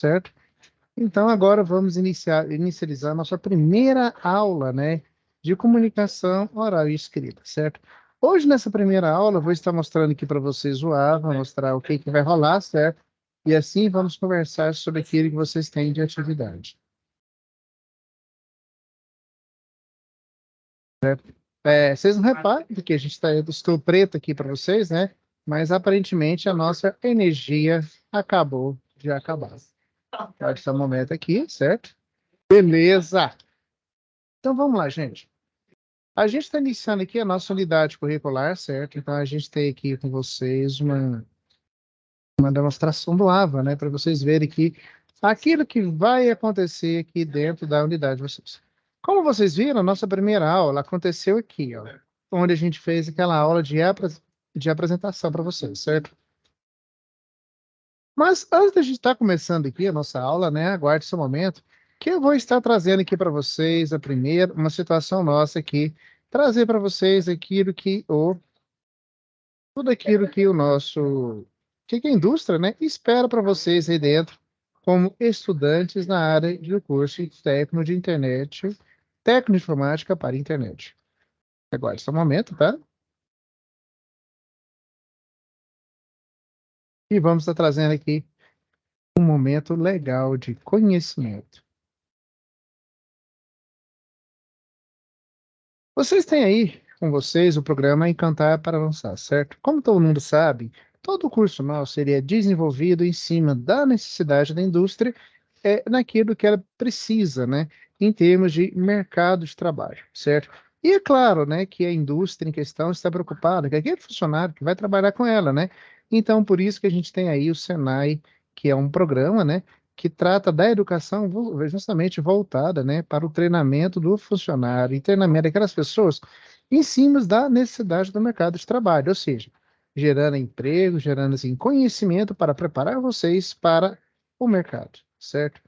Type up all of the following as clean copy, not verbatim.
certo? Então, agora vamos inicializar a nossa primeira aula, né, de comunicação oral e escrita, certo? Hoje, nessa primeira aula, eu vou estar mostrando aqui para vocês o A, vou mostrar o que vai rolar, certo? E assim vamos conversar sobre aquilo que vocês têm de atividade. Vocês não reparam, porque a gente está estou preto aqui para vocês, né? Mas aparentemente a nossa energia acabou de acabar. Pode ser um momento aqui, certo? Beleza! Então vamos lá, gente. A gente está iniciando aqui a nossa unidade curricular, certo? Então a gente tem aqui com vocês uma demonstração do AVA, né? Para vocês verem aqui aquilo que vai acontecer aqui dentro da unidade de vocês. Como vocês viram, a nossa primeira aula aconteceu aqui, ó, onde a gente fez aquela aula de apresentação para vocês, certo? Mas antes da gente estar começando aqui a nossa aula, né? Aguarde esse momento, que eu vou estar trazendo aqui para vocês a primeira, uma situação nossa aqui, trazer para vocês tudo aquilo que o nosso, que a indústria, né, espera para vocês aí dentro, como estudantes na área do curso técnico de internet, técnico de informática para internet. Aguarde só um momento, tá? E vamos estar trazendo aqui um momento legal de conhecimento. Vocês têm aí com vocês o programa Encantar para Avançar, certo? Como todo mundo sabe, todo o curso nosso seria desenvolvido em cima da necessidade da indústria, naquilo que ela precisa, né? Em termos de mercado de trabalho, certo? E é claro, né, que a indústria em questão está preocupada com aquele funcionário que vai trabalhar com ela, né? Então, por isso que a gente tem aí o Senai, que é um programa, né, que trata da educação justamente voltada, né, para o treinamento do funcionário e treinamento daquelas pessoas em cima da necessidade do mercado de trabalho, ou seja, gerando emprego, gerando assim, conhecimento para preparar vocês para o mercado, certo?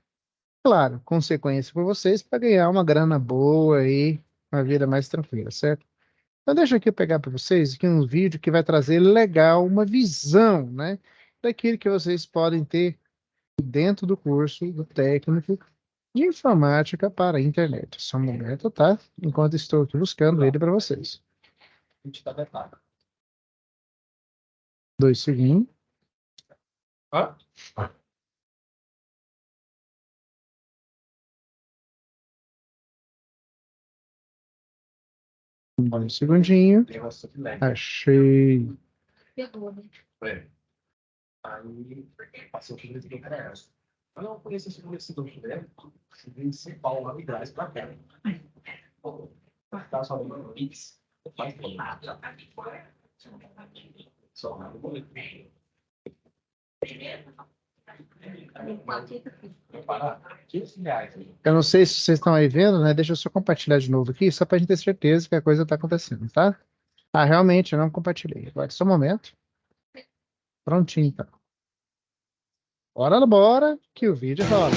Claro, consequência para vocês para ganhar uma grana boa e uma vida mais tranquila, certo? Então deixa aqui eu pegar para vocês aqui um vídeo que vai trazer legal uma visão, né, daquilo que vocês podem ter dentro do curso do técnico de informática para a internet. Só um momento, tá? Enquanto estou aqui buscando ele para vocês. 2 segundos. Um segundinho. Achei. Aí passou por isso para ela. Eu não conheço esse fornecedor direto, vem de São Paulo, lá de Gás, para cá. Tá só no Pix, não faz nada. Só nada, boleto. Eu não sei se vocês estão aí vendo, né? Deixa eu só compartilhar de novo aqui, só para a gente ter certeza que a coisa está acontecendo, tá? Ah, realmente, eu não compartilhei. Agora, só um momento. Prontinho, então. Bora, que o vídeo rola.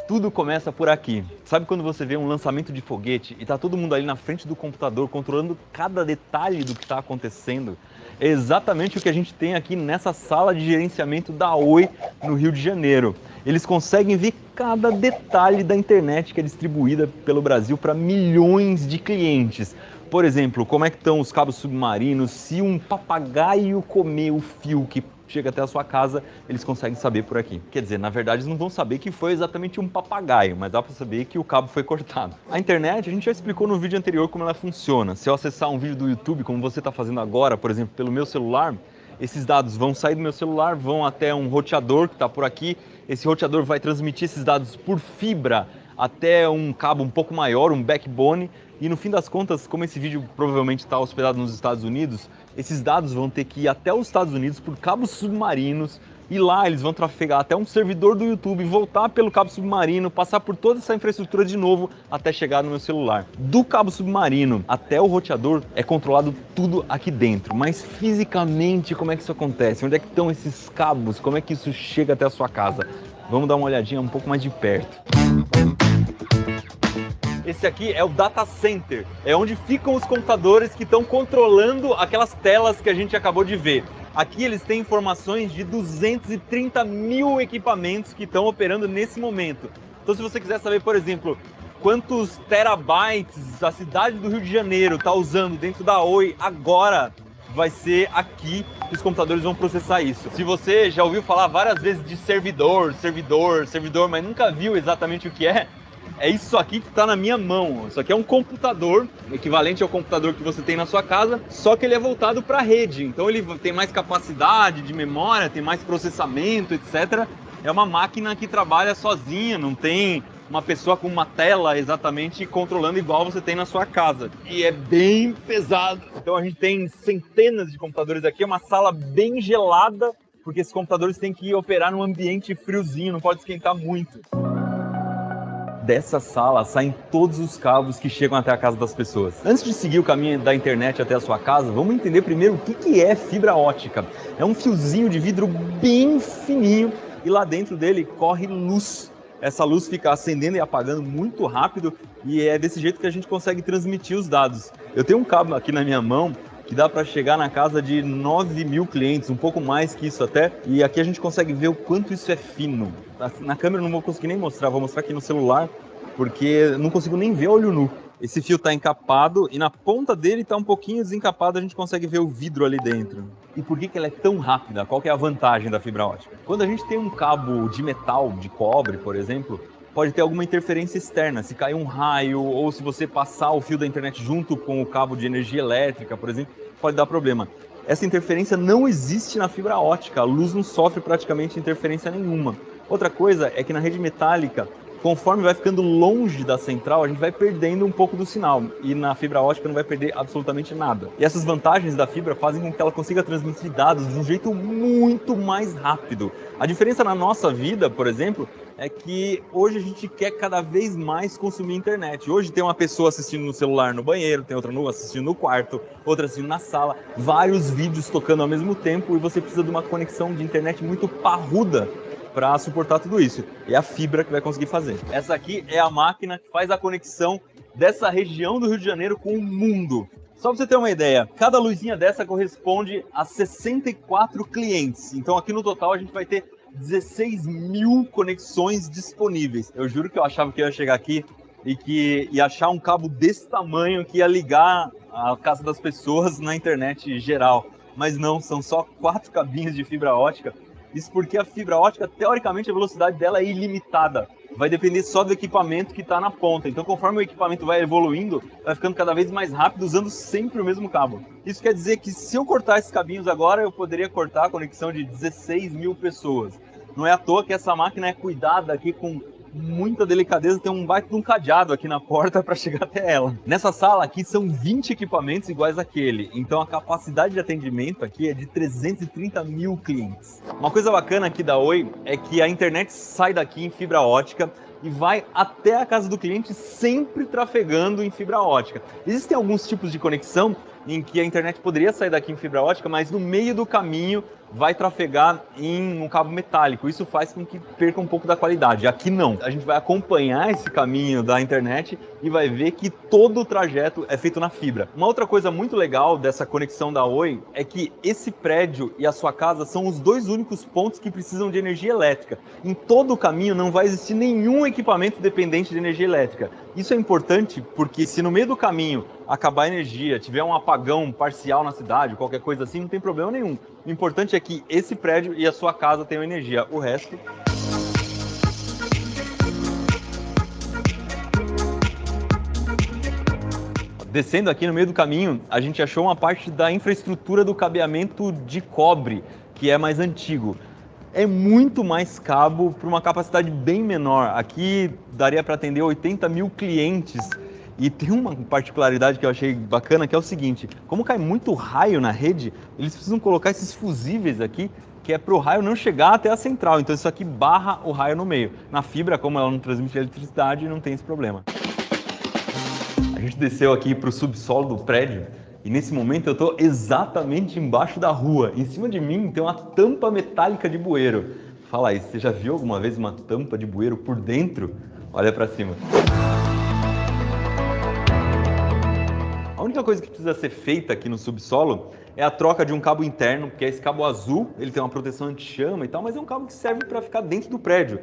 Tudo começa por aqui. Sabe quando você vê um lançamento de foguete e tá todo mundo ali na frente do computador controlando cada detalhe do que está acontecendo? É exatamente o que a gente tem aqui nessa sala de gerenciamento da Oi no Rio de Janeiro. Eles conseguem ver cada detalhe da internet que é distribuída pelo Brasil para milhões de clientes. Por exemplo, como é que estão os cabos submarinos, se um papagaio comer o fio que chega até a sua casa, eles conseguem saber por aqui. Quer dizer, na verdade eles não vão saber que foi exatamente um papagaio, mas dá para saber que o cabo foi cortado. A internet, a gente já explicou no vídeo anterior como ela funciona. Se eu acessar um vídeo do YouTube, como você está fazendo agora, por exemplo, pelo meu celular, esses dados vão sair do meu celular, vão até um roteador que está por aqui. Esse roteador vai transmitir esses dados por fibra até um cabo um pouco maior, um backbone. E no fim das contas, como esse vídeo provavelmente está hospedado nos Estados Unidos, esses dados vão ter que ir até os Estados Unidos por cabos submarinos e lá eles vão trafegar até um servidor do YouTube, voltar pelo cabo submarino, passar por toda essa infraestrutura de novo até chegar no meu celular. Do cabo submarino até o roteador é controlado tudo aqui dentro, mas fisicamente como é que isso acontece? Onde é que estão esses cabos? Como é que isso chega até a sua casa? Vamos dar uma olhadinha um pouco mais de perto. Esse aqui é o data center, é onde ficam os computadores que estão controlando aquelas telas que a gente acabou de ver. Aqui eles têm informações de 230 mil equipamentos que estão operando nesse momento. Então se você quiser saber, por exemplo, quantos terabytes a cidade do Rio de Janeiro está usando dentro da Oi agora, vai ser aqui que os computadores vão processar isso. Se você já ouviu falar várias vezes de servidor, mas nunca viu exatamente o que é isso aqui que está na minha mão. Isso aqui é um computador, equivalente ao computador que você tem na sua casa, só que ele é voltado para a rede. Então ele tem mais capacidade de memória, tem mais processamento, etc. É uma máquina que trabalha sozinha, não tem uma pessoa com uma tela exatamente controlando igual você tem na sua casa. E é bem pesado. Então a gente tem centenas de computadores aqui, é uma sala bem gelada, porque esses computadores têm que operar num ambiente friozinho, não pode esquentar muito. Dessa sala saem todos os cabos que chegam até a casa das pessoas. Antes de seguir o caminho da internet até a sua casa, vamos entender primeiro o que é fibra ótica. É um fiozinho de vidro bem fininho e lá dentro dele corre luz. Essa luz fica acendendo e apagando muito rápido e é desse jeito que a gente consegue transmitir os dados. Eu tenho um cabo aqui na minha mão que dá para chegar na casa de 9 mil clientes, um pouco mais que isso até, e aqui a gente consegue ver o quanto isso é fino. Na câmera eu não vou conseguir nem mostrar, vou mostrar aqui no celular, porque não consigo nem ver olho nu. Esse fio está encapado e na ponta dele está um pouquinho desencapado, a gente consegue ver o vidro ali dentro. E por que ela é tão rápida? Qual que é a vantagem da fibra ótica? Quando a gente tem um cabo de metal, de cobre, por exemplo, pode ter alguma interferência externa, se cair um raio ou se você passar o fio da internet junto com o cabo de energia elétrica, por exemplo, pode dar problema. Essa interferência não existe na fibra ótica, a luz não sofre praticamente interferência nenhuma. Outra coisa é que na rede metálica, conforme vai ficando longe da central, a gente vai perdendo um pouco do sinal. E na fibra ótica não vai perder absolutamente nada. E essas vantagens da fibra fazem com que ela consiga transmitir dados de um jeito muito mais rápido. A diferença na nossa vida, por exemplo, é que hoje a gente quer cada vez mais consumir internet. Hoje tem uma pessoa assistindo no celular no banheiro, tem outra assistindo no quarto, outra assistindo na sala, vários vídeos tocando ao mesmo tempo e você precisa de uma conexão de internet muito parruda para suportar tudo isso. É a fibra que vai conseguir fazer. Essa aqui é a máquina que faz a conexão dessa região do Rio de Janeiro com o mundo. Só para você ter uma ideia, cada luzinha dessa corresponde a 64 clientes. Então aqui no total a gente vai ter 16 mil conexões disponíveis. Eu juro que eu achava que eu ia chegar aqui e que ia achar um cabo desse tamanho que ia ligar a casa das pessoas na internet geral. Mas não, são só 4 cabinhos de fibra ótica. Isso porque a fibra ótica, teoricamente, a velocidade dela é ilimitada. Vai depender só do equipamento que está na ponta. Então, conforme o equipamento vai evoluindo, vai ficando cada vez mais rápido, usando sempre o mesmo cabo. Isso quer dizer que se eu cortar esses cabinhos agora, eu poderia cortar a conexão de 16 mil pessoas. Não é à toa que essa máquina é cuidada aqui com muita delicadeza, tem um baita de um cadeado aqui na porta para chegar até ela. Nessa sala aqui são 20 equipamentos iguais àquele, então a capacidade de atendimento aqui é de 330 mil clientes. Uma coisa bacana aqui da Oi é que a internet sai daqui em fibra ótica e vai até a casa do cliente sempre trafegando em fibra ótica. Existem alguns tipos de conexão em que a internet poderia sair daqui em fibra ótica, mas no meio do caminho vai trafegar em um cabo metálico. Isso faz com que perca um pouco da qualidade. Aqui não. A gente vai acompanhar esse caminho da internet e vai ver que todo o trajeto é feito na fibra. Uma outra coisa muito legal dessa conexão da Oi é que esse prédio e a sua casa são os 2 únicos pontos que precisam de energia elétrica. Em todo o caminho não vai existir nenhum equipamento dependente de energia elétrica. Isso é importante porque se no meio do caminho acabar a energia, tiver um apagão parcial na cidade, qualquer coisa assim, não tem problema nenhum. O importante é que esse prédio e a sua casa tenham energia. O resto... Descendo aqui no meio do caminho, a gente achou uma parte da infraestrutura do cabeamento de cobre, que é mais antigo. É muito mais cabo para uma capacidade bem menor. Aqui daria para atender 80 mil clientes. E tem uma particularidade que eu achei bacana, que é o seguinte: como cai muito raio na rede, eles precisam colocar esses fusíveis aqui, que é para o raio não chegar até a central. Então isso aqui barra o raio no meio. Na fibra, como ela não transmite eletricidade, não tem esse problema. A gente desceu aqui para o subsolo do prédio e nesse momento eu estou exatamente embaixo da rua. Em cima de mim tem uma tampa metálica de bueiro. Fala aí, você já viu alguma vez uma tampa de bueiro por dentro? Olha para cima. única coisa que precisa ser feita aqui no subsolo é a troca de um cabo interno, porque esse cabo azul, ele tem uma proteção anti-chama e tal, mas é um cabo que serve para ficar dentro do prédio.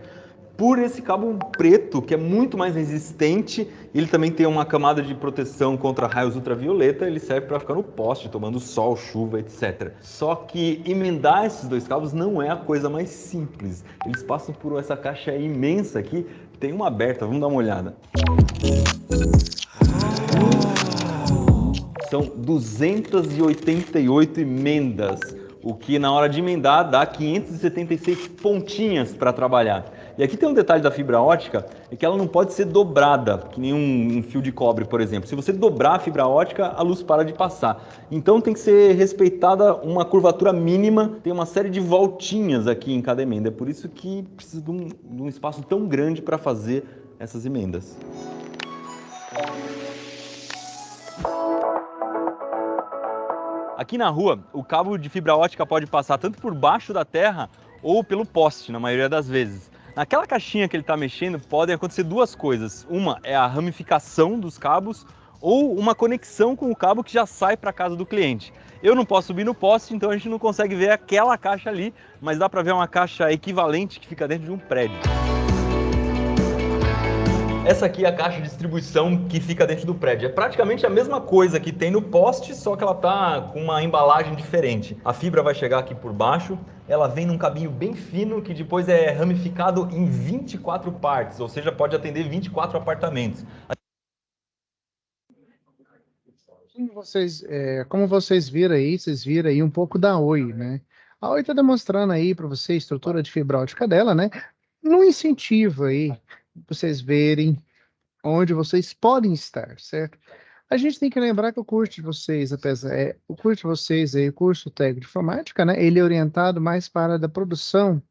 Por esse cabo preto, que é muito mais resistente, ele também tem uma camada de proteção contra raios ultravioleta, ele serve para ficar no poste, tomando sol, chuva, etc. Só que emendar esses dois cabos não é a coisa mais simples. Eles passam por essa caixa imensa aqui, tem uma aberta, vamos dar uma olhada. São 288 emendas, o que na hora de emendar dá 576 pontinhas para trabalhar. E aqui tem um detalhe da fibra ótica, é que ela não pode ser dobrada, que nem um fio de cobre, por exemplo. Se você dobrar a fibra ótica, a luz para de passar. Então tem que ser respeitada uma curvatura mínima, tem uma série de voltinhas aqui em cada emenda. É por isso que precisa de um espaço tão grande para fazer essas emendas. Aqui na rua, o cabo de fibra ótica pode passar tanto por baixo da terra ou pelo poste, na maioria das vezes. Naquela caixinha que ele está mexendo, podem acontecer duas coisas. Uma é a ramificação dos cabos ou uma conexão com o cabo que já sai para a casa do cliente. Eu não posso subir no poste, então a gente não consegue ver aquela caixa ali, mas dá para ver uma caixa equivalente que fica dentro de um prédio. Essa aqui é a caixa de distribuição que fica dentro do prédio. É praticamente a mesma coisa que tem no poste, só que ela está com uma embalagem diferente. A fibra vai chegar aqui por baixo, ela vem num cabinho bem fino que depois é ramificado em 24 partes, ou seja, pode atender 24 apartamentos. Como vocês viram aí um pouco da Oi, né? A Oi está demonstrando aí para vocês a estrutura de fibra ótica dela, né? No incentivo aí, vocês verem onde vocês podem estar, certo? A gente tem que lembrar que o curso de vocês, o curso de vocês aí, o curso técnico de informática, né? Ele é orientado mais para da produção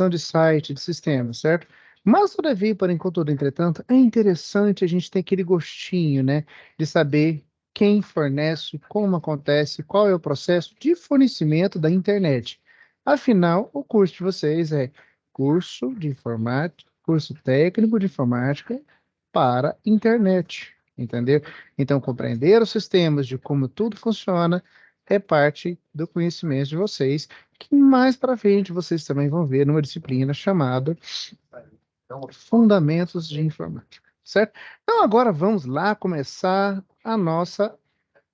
de site, de sistema, certo? Mas, todavia, porém, contudo, entretanto, é interessante a gente ter aquele gostinho, né, de saber quem fornece, como acontece, qual é o processo de fornecimento da internet. Afinal, o curso de vocês é curso de informática, curso técnico de informática para internet, entendeu? Então, compreender os sistemas de como tudo funciona é parte do conhecimento de vocês, que mais para frente vocês também vão ver numa disciplina chamada Fundamentos de Informática, certo? Então, agora vamos lá começar a nossa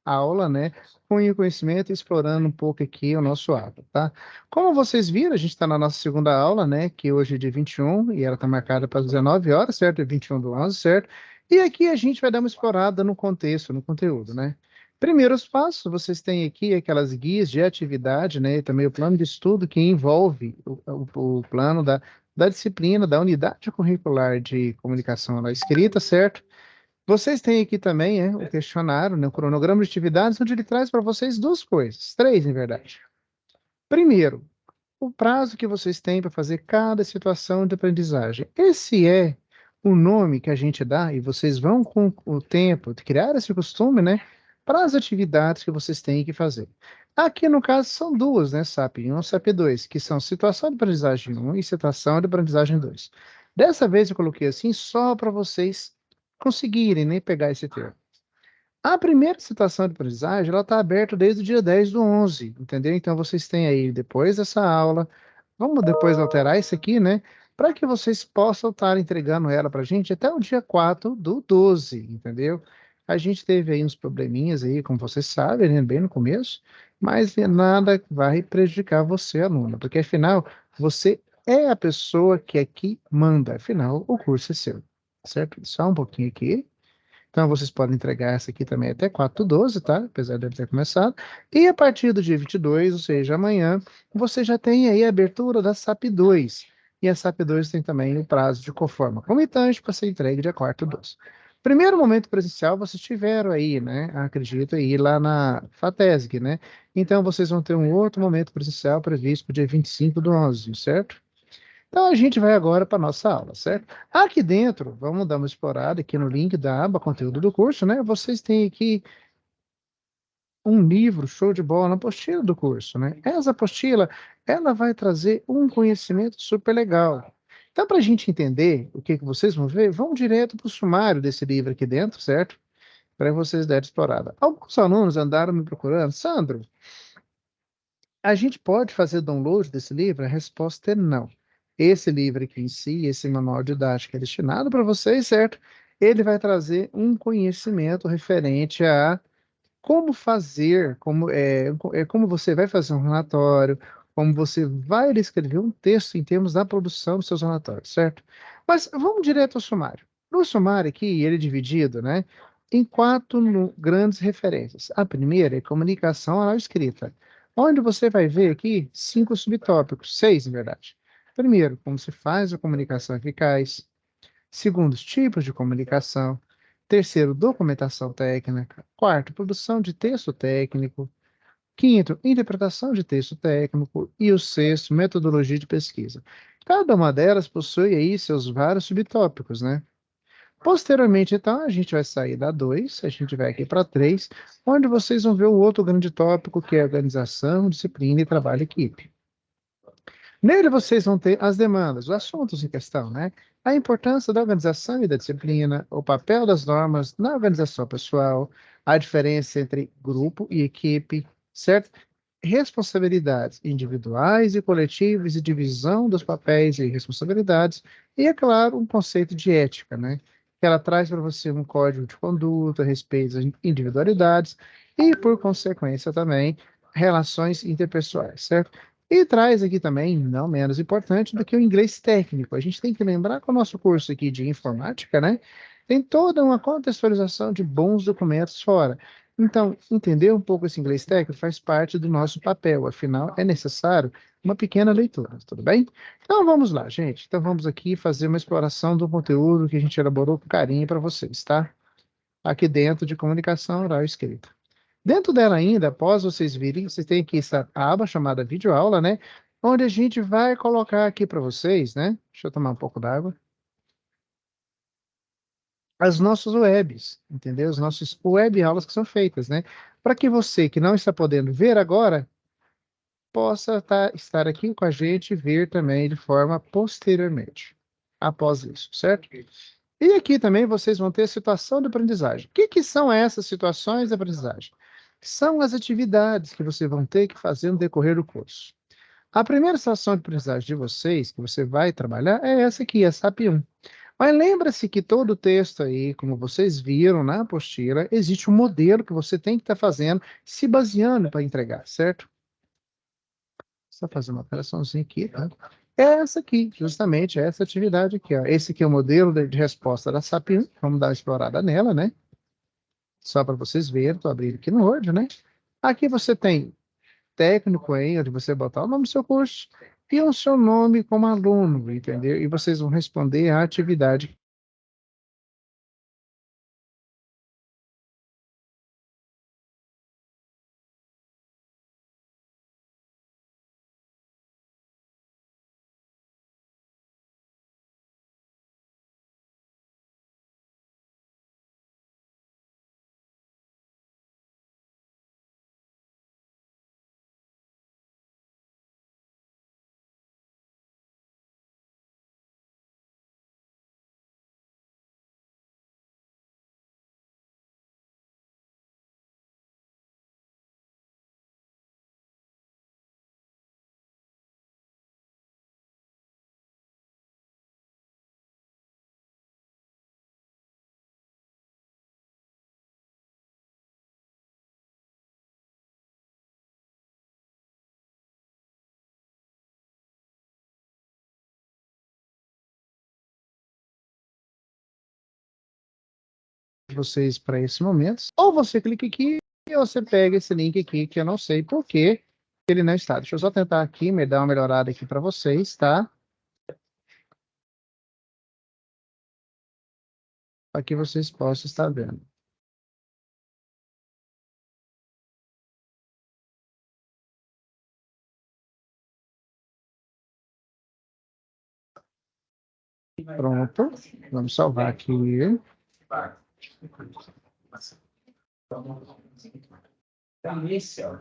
aula, né? Com o conhecimento, explorando um pouco aqui o nosso aula, tá? Como vocês viram, a gente está na nossa segunda aula, né? Que hoje é de 21, e ela está marcada para as 19 horas, certo? É 21/11, certo? E aqui a gente vai dar uma explorada no contexto, no conteúdo, né? Primeiros passos, vocês têm aqui aquelas guias de atividade, né? E também o plano de estudo que envolve o plano da disciplina, da unidade curricular de comunicação oral escrita, certo? Vocês têm aqui também o questionário, né, o cronograma de atividades, onde ele traz para vocês duas coisas, três, em verdade. Primeiro, o prazo que vocês têm para fazer cada situação de aprendizagem. Esse é o nome que a gente dá, e vocês vão, com o tempo, criar esse costume, né, para as atividades que vocês têm que fazer. Aqui, no caso, são duas, né, SAP 1 e SAP 2, que são situação de aprendizagem 1 e situação de aprendizagem 2. Dessa vez eu coloquei assim só para vocês conseguirem, né, pegar esse termo. A primeira situação de aprendizagem, ela está aberta desde o dia 10/11, entendeu? Então, vocês têm aí, depois dessa aula, vamos depois alterar isso aqui, né? Para que vocês possam estar entregando ela para a gente até o dia 4/12, entendeu? A gente teve aí uns probleminhas aí, como vocês sabem, né, bem no começo, mas nada vai prejudicar você, aluno, porque afinal, você é a pessoa que aqui manda, afinal, o curso é seu, certo? Só um pouquinho aqui. Então, vocês podem entregar essa aqui também até 4/12, tá? Apesar de ele ter começado. E a partir do dia 22, ou seja, amanhã, você já tem aí a abertura da SAP 2. E a SAP 2 tem também o prazo de conforma comitante para ser entregue dia 4/12. Primeiro momento presencial, vocês tiveram aí, né? Acredito, aí lá na FATESG, né? Então, vocês vão ter um outro momento presencial previsto para o dia 25/11, certo? Então, a gente vai agora para a nossa aula, certo? Aqui dentro, vamos dar uma explorada aqui no link da aba conteúdo do curso, né? Vocês têm aqui um livro show de bola na apostila do curso, né? Essa apostila, ela vai trazer um conhecimento super legal. Então, para a gente entender o que vocês vão ver, vamos direto para o sumário desse livro aqui dentro, certo? para vocês darem explorada. Alguns alunos andaram me procurando. Sandro, a gente pode fazer download desse livro? A resposta é não. Esse livro aqui em si, esse manual didático é destinado para vocês, certo? Ele vai trazer um conhecimento referente a como fazer, como você vai fazer um relatório, como você vai escrever um texto em termos da produção dos seus relatórios, certo? Mas vamos direto ao sumário. No sumário aqui, ele é dividido, né, em quatro grandes referências. A primeira é comunicação oral escrita, onde você vai ver aqui 5 subtópicos, 6, na verdade. Primeiro, como se faz a comunicação eficaz. Segundo, os tipos de comunicação. Terceiro, documentação técnica. Quarto, produção de texto técnico. Quinto, interpretação de texto técnico. E o sexto, metodologia de pesquisa. Cada uma delas possui aí seus vários subtópicos, né? Posteriormente, então, a gente vai sair da 2, a gente vai aqui para 3, onde vocês vão ver o outro grande tópico, que é organização, disciplina e trabalho em equipe. Nele vocês vão ter as demandas, os assuntos em questão, né? A importância da organização e da disciplina, o papel das normas na organização pessoal, a diferença entre grupo e equipe, certo? Responsabilidades individuais e coletivas e divisão dos papéis e responsabilidades, e, é claro, um conceito de ética, né? Que ela traz para você um código de conduta, respeito às individualidades e, por consequência, também relações interpessoais, certo? E traz aqui também, não menos importante, do que o inglês técnico. A gente tem que lembrar que o nosso curso aqui de informática, né, tem toda uma contextualização de bons documentos fora. Então, entender um pouco esse inglês técnico faz parte do nosso papel, afinal, é necessário uma pequena leitura, tudo bem? Então, vamos lá, gente. Então, vamos aqui fazer uma exploração do conteúdo que a gente elaborou com carinho para vocês, tá? Aqui dentro de comunicação oral e escrita. Dentro dela ainda, após vocês virem, vocês têm aqui essa aba chamada videoaula, né? Onde a gente vai colocar aqui para vocês, né? Deixa eu tomar um pouco d'água. As nossas webs, entendeu? As nossas web aulas que são feitas, né? Para que você que não está podendo ver agora, possa estar aqui com a gente e ver também de forma posteriormente, após isso, certo? E aqui também vocês vão ter a situação de aprendizagem. O que que são essas situações de aprendizagem? São as atividades que vocês vão ter que fazer no decorrer do curso. A primeira situação de aprendizagem de vocês, que você vai trabalhar, é essa aqui, a SAP 1. Mas lembra-se que todo o texto aí, como vocês viram na apostila, existe um modelo que você tem que estar fazendo, se baseando para entregar, certo? Só fazer uma operaçãozinha aqui, tá? É essa aqui, justamente, essa atividade aqui, ó. Esse aqui é o modelo de resposta da SAP 1. Vamos dar uma explorada nela, né? Só para vocês verem, estou abrindo aqui no Word, né? Aqui você tem técnico aí, onde você botar o nome do seu curso e o seu nome como aluno, entendeu? E vocês vão responder a atividade. Vocês para esse momento, ou você clica aqui e você pega esse link aqui, que eu não sei por que ele não está. Deixa eu só tentar aqui, me dar uma melhorada aqui para vocês, tá? Para que vocês possam estar vendo. Pronto, vamos salvar aqui.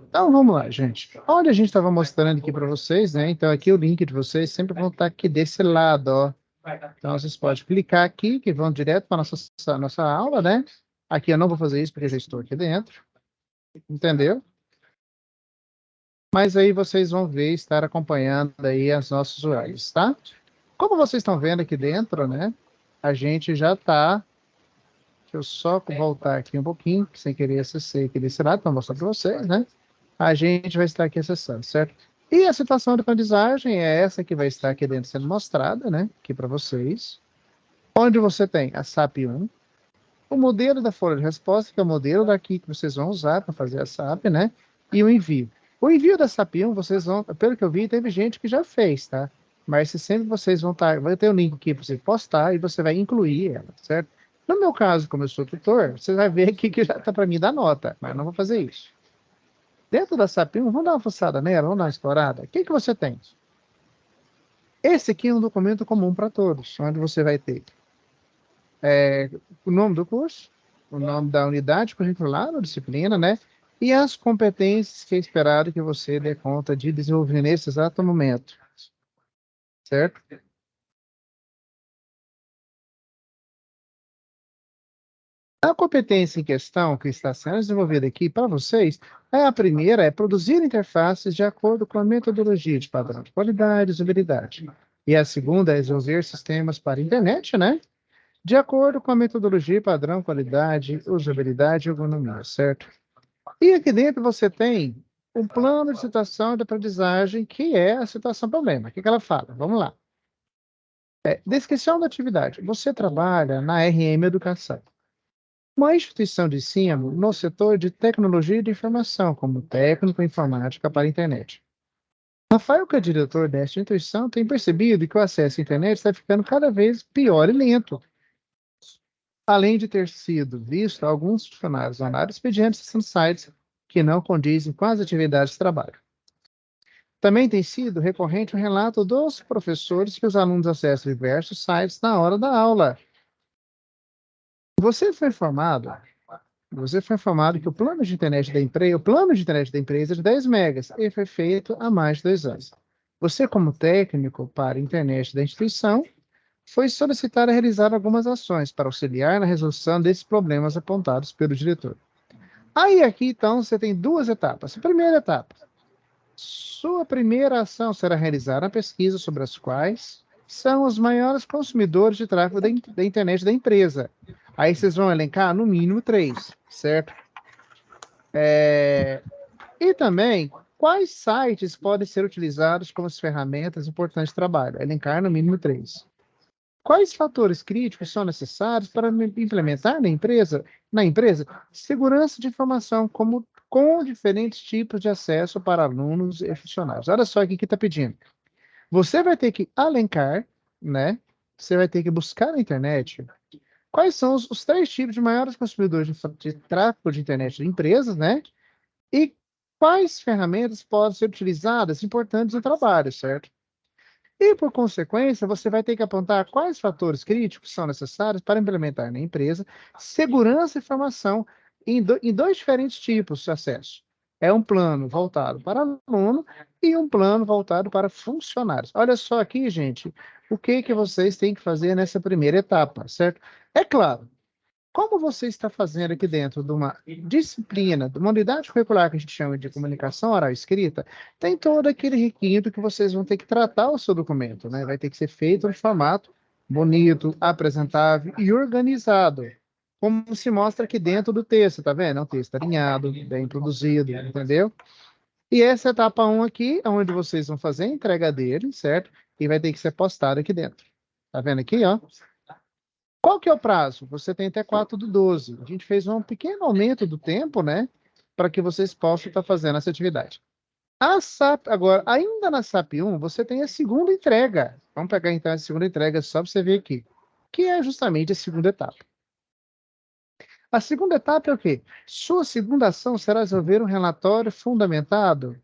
Então vamos lá, gente. Olha, a gente estava mostrando aqui para vocês, né? Então aqui o link de vocês sempre vão estar aqui desse lado, ó. Então vocês podem clicar aqui, que vão direto para nossa aula, né? Aqui eu não vou fazer isso porque já estou aqui dentro. Entendeu? Mas aí vocês vão ver, estar acompanhando aí as nossas usuários, tá? Como vocês estão vendo aqui dentro, né? A gente já está. Deixa eu só voltar aqui um pouquinho, sem querer acessei aqui desse lado, para mostrar para vocês, né? A gente vai estar aqui acessando, certo? E a situação de aprendizagem é essa que vai estar aqui dentro sendo mostrada, né? Aqui para vocês. Onde você tem a SAP 1, o modelo da folha de resposta, que é o modelo daqui que vocês vão usar para fazer a SAP, né? E o envio. O envio da SAP 1, vocês vão, pelo que eu vi, teve gente que já fez, tá? Mas se sempre vocês vão estar, vai ter um link aqui para você postar e você vai incluir ela, certo? No meu caso, como eu sou tutor, você vai ver aqui que já está para mim dar nota, mas eu não vou fazer isso. Dentro da SAP 1, vamos dar uma fuçada nela, vamos dar uma explorada. O que você tem? Esse aqui é um documento comum para todos, onde você vai ter o nome do curso, o nome da unidade curricular, ou disciplina, né? E as competências que é esperado que você dê conta de desenvolver nesse exato momento. Certo? A competência em questão que está sendo desenvolvida aqui para vocês, a primeira é produzir interfaces de acordo com a metodologia de padrão de qualidade e usabilidade. E a segunda é desenvolver sistemas para a internet, né? De acordo com a metodologia padrão, qualidade, usabilidade e ergonomia, certo? E aqui dentro você tem um plano de situação de aprendizagem, que é a situação problema. O que ela fala? Vamos lá. Descrição da atividade. Você trabalha na RM Educação, uma instituição de ensino no setor de tecnologia de informação, como técnico em informática para a internet. Rafael, que é diretor desta instituição, tem percebido que o acesso à internet está ficando cada vez pior e lento. Além de ter sido visto alguns funcionários honorários pedindo acessando sites que não condizem com as atividades de trabalho. Também tem sido recorrente o relato dos professores que os alunos acessam diversos sites na hora da aula. Você foi informado que o plano de internet da empresa é de 10 megas e foi feito há mais de 2 anos. Você, como técnico para a internet da instituição, foi solicitado a realizar algumas ações para auxiliar na resolução desses problemas apontados pelo diretor. Aí, aqui, então, você tem duas etapas. A primeira etapa. Sua primeira ação será realizar a pesquisa sobre as quais são os maiores consumidores de tráfego da internet da empresa. Aí vocês vão elencar no mínimo 3, certo? E também, quais sites podem ser utilizados como ferramentas importantes de trabalho? Elencar no mínimo 3. Quais fatores críticos são necessários para implementar na empresa segurança de informação com diferentes tipos de acesso para alunos e funcionários? Olha só o que está pedindo. Você vai ter que elencar, né? Você vai ter que buscar na internet quais são os 3 tipos de maiores consumidores de tráfego de internet de empresas, né? E quais ferramentas podem ser utilizadas importantes no trabalho, certo? E, por consequência, você vai ter que apontar quais fatores críticos são necessários para implementar na empresa segurança e informação em 2 diferentes tipos de acesso. É um plano voltado para aluno e um plano voltado para funcionários. Olha só aqui, gente, o que vocês têm que fazer nessa primeira etapa, certo? É claro, como você está fazendo aqui dentro de uma disciplina, de uma unidade curricular que a gente chama de comunicação oral e escrita, tem todo aquele requinte que vocês vão ter que tratar o seu documento, né? Vai ter que ser feito em formato bonito, apresentável e organizado, como se mostra aqui dentro do texto, tá vendo? É um texto alinhado, bem produzido, entendeu? E essa etapa 1 aqui, é onde vocês vão fazer a entrega dele, certo? E vai ter que ser postado aqui dentro. Tá vendo aqui, ó? Qual que é o prazo? Você tem até 4/12. A gente fez um pequeno aumento do tempo, né? Para que vocês possam estar fazendo essa atividade. A SAP, agora, ainda na SAP 1, você tem a segunda entrega. Vamos pegar então a segunda entrega só para você ver aqui. Que é justamente a segunda etapa. A segunda etapa é o quê? Sua segunda ação será desenvolver um relatório fundamentado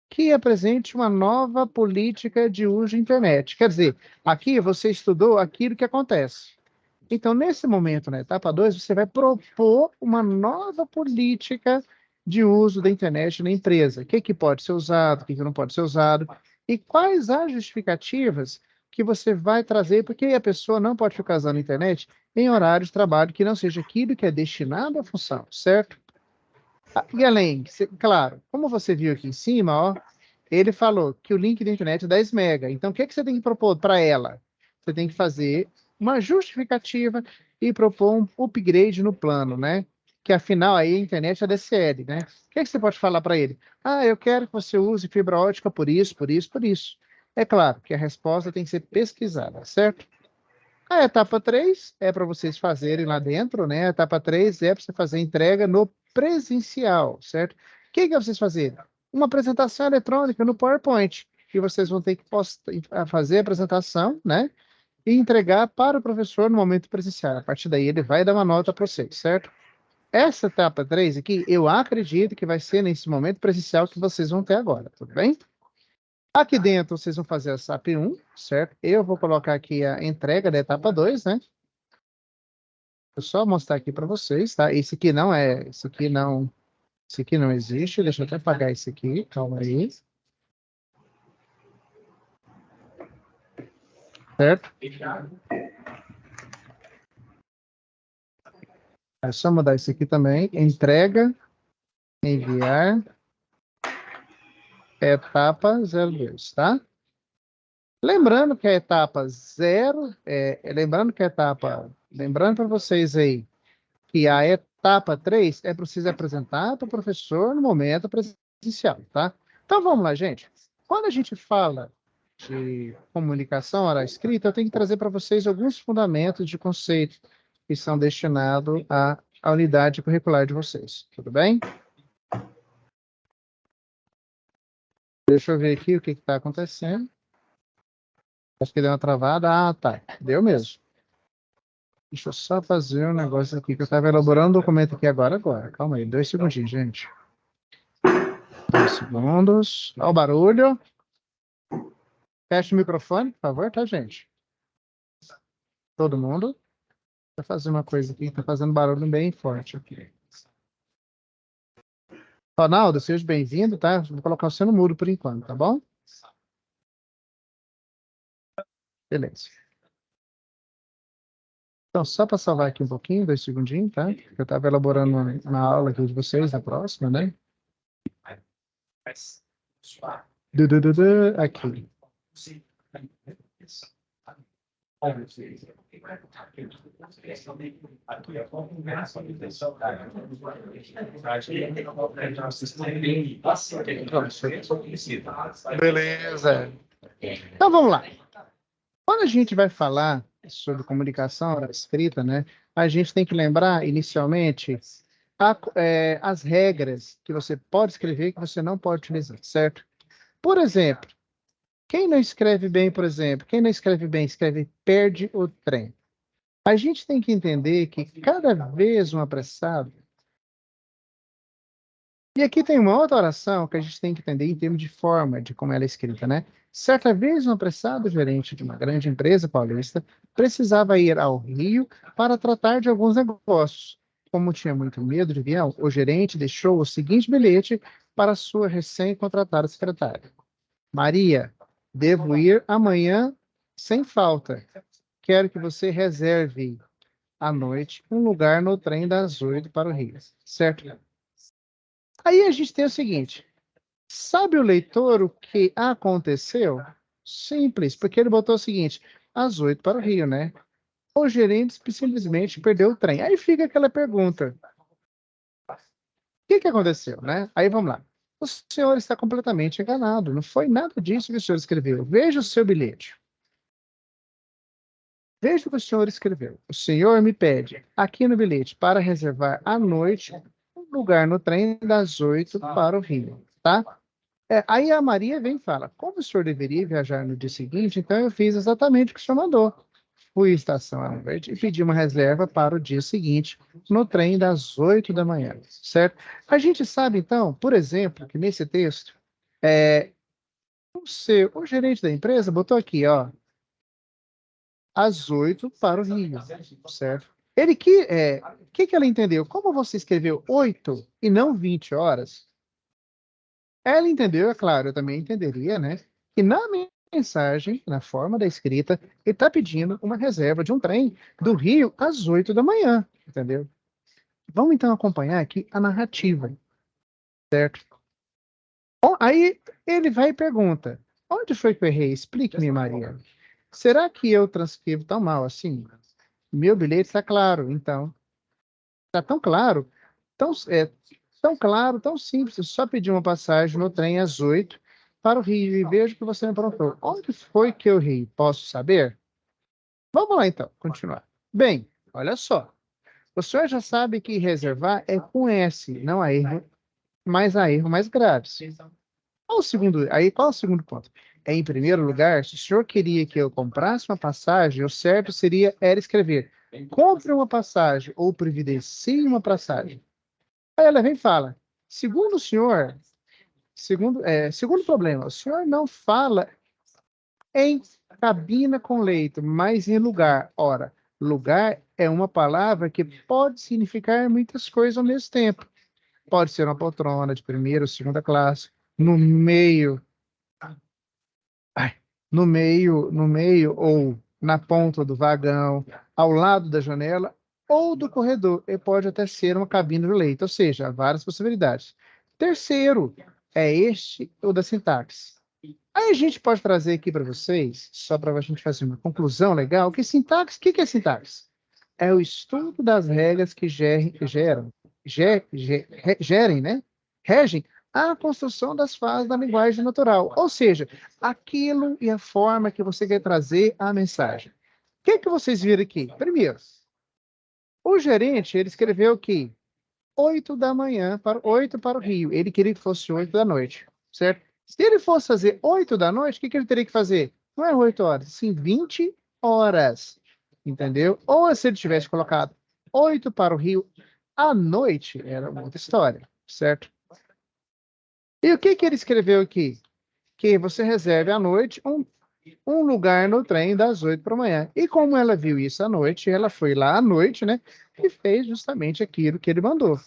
que apresente uma nova política de uso da internet. Quer dizer, aqui você estudou aquilo que acontece. Então, nesse momento, na etapa 2, você vai propor uma nova política de uso da internet na empresa. O que pode ser usado, o que não pode ser usado, e quais as justificativas que você vai trazer, porque a pessoa não pode ficar usando a internet em horário de trabalho que não seja aquilo que é destinado à função, certo? E além, claro, como você viu aqui em cima, ó, ele falou que o link da internet é 10 mega. Então, o que você tem que propor para ela? Você tem que fazer uma justificativa e propor um upgrade no plano, né? Que afinal aí a internet é DSL, né? O que você pode falar para ele? Ah, eu quero que você use fibra ótica por isso, por isso, por isso. É claro que a resposta tem que ser pesquisada, certo? A etapa 3 é para vocês fazerem lá dentro, né? A etapa 3 é para você fazer entrega no presencial, certo? O que é vocês fazerem? Uma apresentação eletrônica no PowerPoint, que vocês vão ter que fazer a apresentação, né? E entregar para o professor no momento presencial. A partir daí, ele vai dar uma nota para vocês, certo? Essa etapa 3 aqui, eu acredito que vai ser nesse momento presencial que vocês vão ter agora, tudo bem? Aqui dentro, vocês vão fazer a SAP 1, certo? Eu vou colocar aqui a entrega da etapa 2, né? Vou só mostrar aqui para vocês, tá? Esse aqui não existe. Deixa eu até apagar esse aqui, calma aí. Certo? É só mudar esse aqui também. Entrega, enviar, etapa 02, tá? Lembrando que a etapa 0, lembrando para vocês aí, que a etapa 3 é preciso apresentar para o professor no momento presencial, tá? Então vamos lá, gente. Quando a gente fala de comunicação oral escrita, eu tenho que trazer para vocês alguns fundamentos de conceito que são destinados à unidade curricular de vocês. Tudo bem? Deixa eu ver aqui o que está acontecendo. Acho que deu uma travada. Ah, tá. Deu mesmo. Deixa eu só fazer um negócio aqui, que eu estava elaborando um documento aqui agora. Calma aí, 2 segundinhos, gente. 2 segundos. Olha o barulho. Feche o microfone, por favor, tá, gente? Todo mundo. Vou fazer uma coisa aqui, tá fazendo barulho bem forte aqui. Ronaldo, seja bem-vindo, tá? Vou colocar você no mudo por enquanto, tá bom? Beleza. Então, só para salvar aqui um pouquinho, 2 segundinhos, tá? Eu estava elaborando uma aula aqui de vocês, na próxima, né? Aqui. Beleza. Então, vamos lá. Quando a gente vai falar sobre comunicação oral escrita, né, a gente tem que lembrar, inicialmente, as regras que você pode escrever e que você não pode utilizar, certo? Por exemplo, quem não escreve bem, escreve perde o trem. A gente tem que entender que cada vez um apressado. E aqui tem uma outra oração que a gente tem que entender em termos de forma, de como ela é escrita, né? Certa vez, um apressado gerente de uma grande empresa paulista precisava ir ao Rio para tratar de alguns negócios. Como tinha muito medo de avião, o gerente deixou o seguinte bilhete para sua recém-contratada secretária. Maria, devo ir amanhã sem falta. Quero que você reserve à noite um lugar no trem das 8 para o Rio, certo? Aí a gente tem o seguinte, sabe o leitor o que aconteceu? Simples, porque ele botou o seguinte, às 8 para o Rio, né? O gerente simplesmente perdeu o trem. Aí fica aquela pergunta, o que aconteceu, né? Aí vamos lá. O senhor está completamente enganado, não foi nada disso que o senhor escreveu. Veja o seu bilhete. Veja o que o senhor escreveu. O senhor me pede, aqui no bilhete, para reservar à noite um lugar no trem das 8 para o Rio, tá? Aí a Maria vem e fala, como o senhor deveria viajar no dia seguinte, então eu fiz exatamente o que o senhor mandou. Fui à estação à noite e pedi uma reserva para o dia seguinte, no trem das 8 da manhã, certo? A gente sabe, então, por exemplo, que nesse texto, o gerente da empresa botou aqui, ó, às 8 para o Rio, certo? O que ela entendeu? Como você escreveu 8 e não 20 horas, ela entendeu, é claro, eu também entenderia, né? Que na mensagem, na forma da escrita, ele está pedindo uma reserva de um trem do Rio às 8 da manhã, entendeu? Vamos então acompanhar aqui a narrativa, certo? Bom, aí ele vai e pergunta, onde foi que eu errei? Explique-me, Maria. Será que eu transcrevo tão mal assim? Meu bilhete está claro, então. Está tão claro, tão claro, tão simples. Eu só pedi uma passagem no trem às 8 para o Rio e vejo que você me aprontou. Onde foi que eu errei? Posso saber? Vamos lá, então, continuar. Bem, olha só. O senhor já sabe que reservar é com S, não há erro, mas há erro mais graves. Qual é o segundo ponto? Em primeiro lugar, se o senhor queria que eu comprasse uma passagem, o certo era escrever: compre uma passagem ou providencie uma passagem. Aí ela vem e fala: segundo o senhor, segundo problema, o senhor não fala em cabina com leito, mas em lugar. Ora, lugar é uma palavra que pode significar muitas coisas ao mesmo tempo. Pode ser uma poltrona de primeira ou segunda classe, no meio, ai, no meio ou na ponta do vagão, ao lado da janela ou do corredor. E pode até ser uma cabine do leito, ou seja, há várias possibilidades. Terceiro, é este o da sintaxe. Aí a gente pode trazer aqui para vocês, só para a gente fazer uma conclusão legal, que sintaxe, o que é sintaxe? É o estudo das regras que gerem, né? Regem a construção das fases da linguagem natural, ou seja, aquilo e a forma que você quer trazer a mensagem. O que vocês viram aqui? Primeiro, o gerente, ele escreveu que 8 da manhã, 8 para o Rio. Ele queria que fosse 8 da noite, certo? Se ele fosse fazer 8 da noite, o que ele teria que fazer? Não é 8 horas, sim 20 horas, entendeu? Ou se ele tivesse colocado 8 para o Rio à noite, era outra história, certo? E o que ele escreveu aqui? Que você reserve à noite um lugar no trem das 8 para amanhã. E como ela viu isso à noite, ela foi lá à noite, né? E fez justamente aquilo que ele mandou.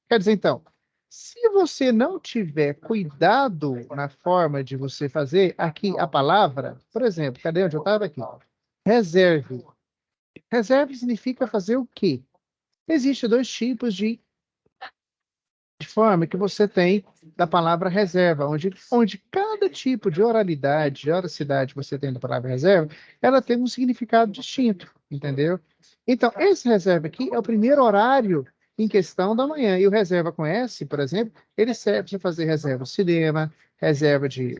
Quer dizer, então, se você não tiver cuidado na forma de você fazer, aqui a palavra, por exemplo, cadê onde eu estava aqui? Reserve. Reserve significa fazer o quê? Existem dois tipos de forma que você tem da palavra reserva, onde cada tipo de oralidade, de oracidade que você tem da palavra reserva, ela tem um significado distinto, entendeu? Então, esse reserva aqui é o primeiro horário em questão da manhã. E o reserva com S, por exemplo, ele serve para fazer reserva de cinema, reserva de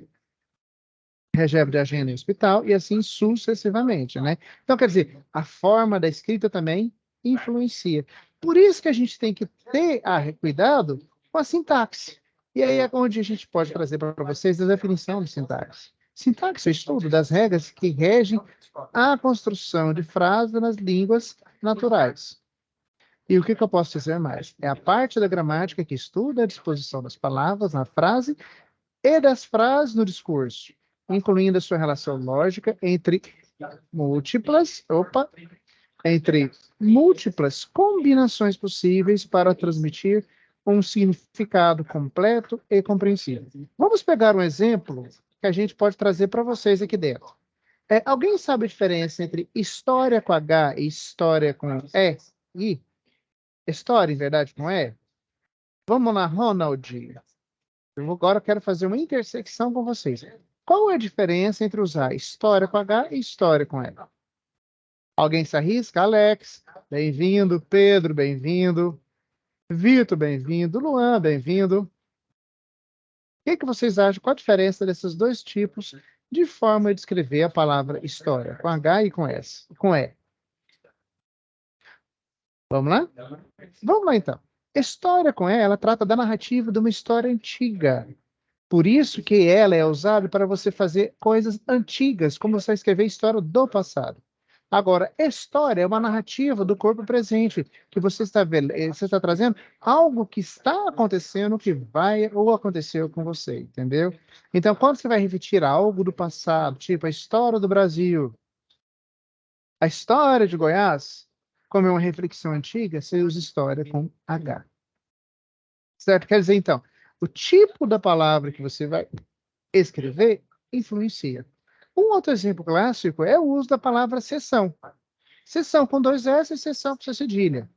agenda em hospital e assim sucessivamente, né? Então, quer dizer, a forma da escrita também influencia. Por isso que a gente tem que ter cuidado com a sintaxe. E aí é onde a gente pode trazer para vocês a definição de sintaxe. Sintaxe é o estudo das regras que regem a construção de frases nas línguas naturais. E o que eu posso dizer mais? É a parte da gramática que estuda a disposição das palavras na frase e das frases no discurso, incluindo a sua relação lógica entre múltiplas combinações possíveis para transmitir um significado completo e compreensível. Vamos pegar um exemplo que a gente pode trazer para vocês aqui dentro. Alguém sabe a diferença entre história com H e história com E? História, em verdade, com E? Vamos lá, Ronald. Agora eu quero fazer uma intersecção com vocês. Qual é a diferença entre usar história com H e história com E? Alguém se arrisca? Alex, bem-vindo. Pedro, bem-vindo. Vitor, bem-vindo. Luan, bem-vindo. O que vocês acham? Qual a diferença desses dois tipos de forma de escrever a palavra história, com H e com S, com E? Vamos lá? Vamos lá, então. História com E, ela trata da narrativa de uma história antiga. Por isso que ela é usada para você fazer coisas antigas, como você escrever história do passado. Agora, história é uma narrativa do corpo presente, que você está trazendo algo que está acontecendo, que vai ou aconteceu com você, entendeu? Então, quando você vai repetir algo do passado, tipo a história do Brasil, a história de Goiás, como é uma reflexão antiga, você usa história com H. Certo? Quer dizer, então, o tipo da palavra que você vai escrever influencia. Um outro exemplo clássico é o uso da palavra sessão. Sessão com 2 S e sessão com cedilha.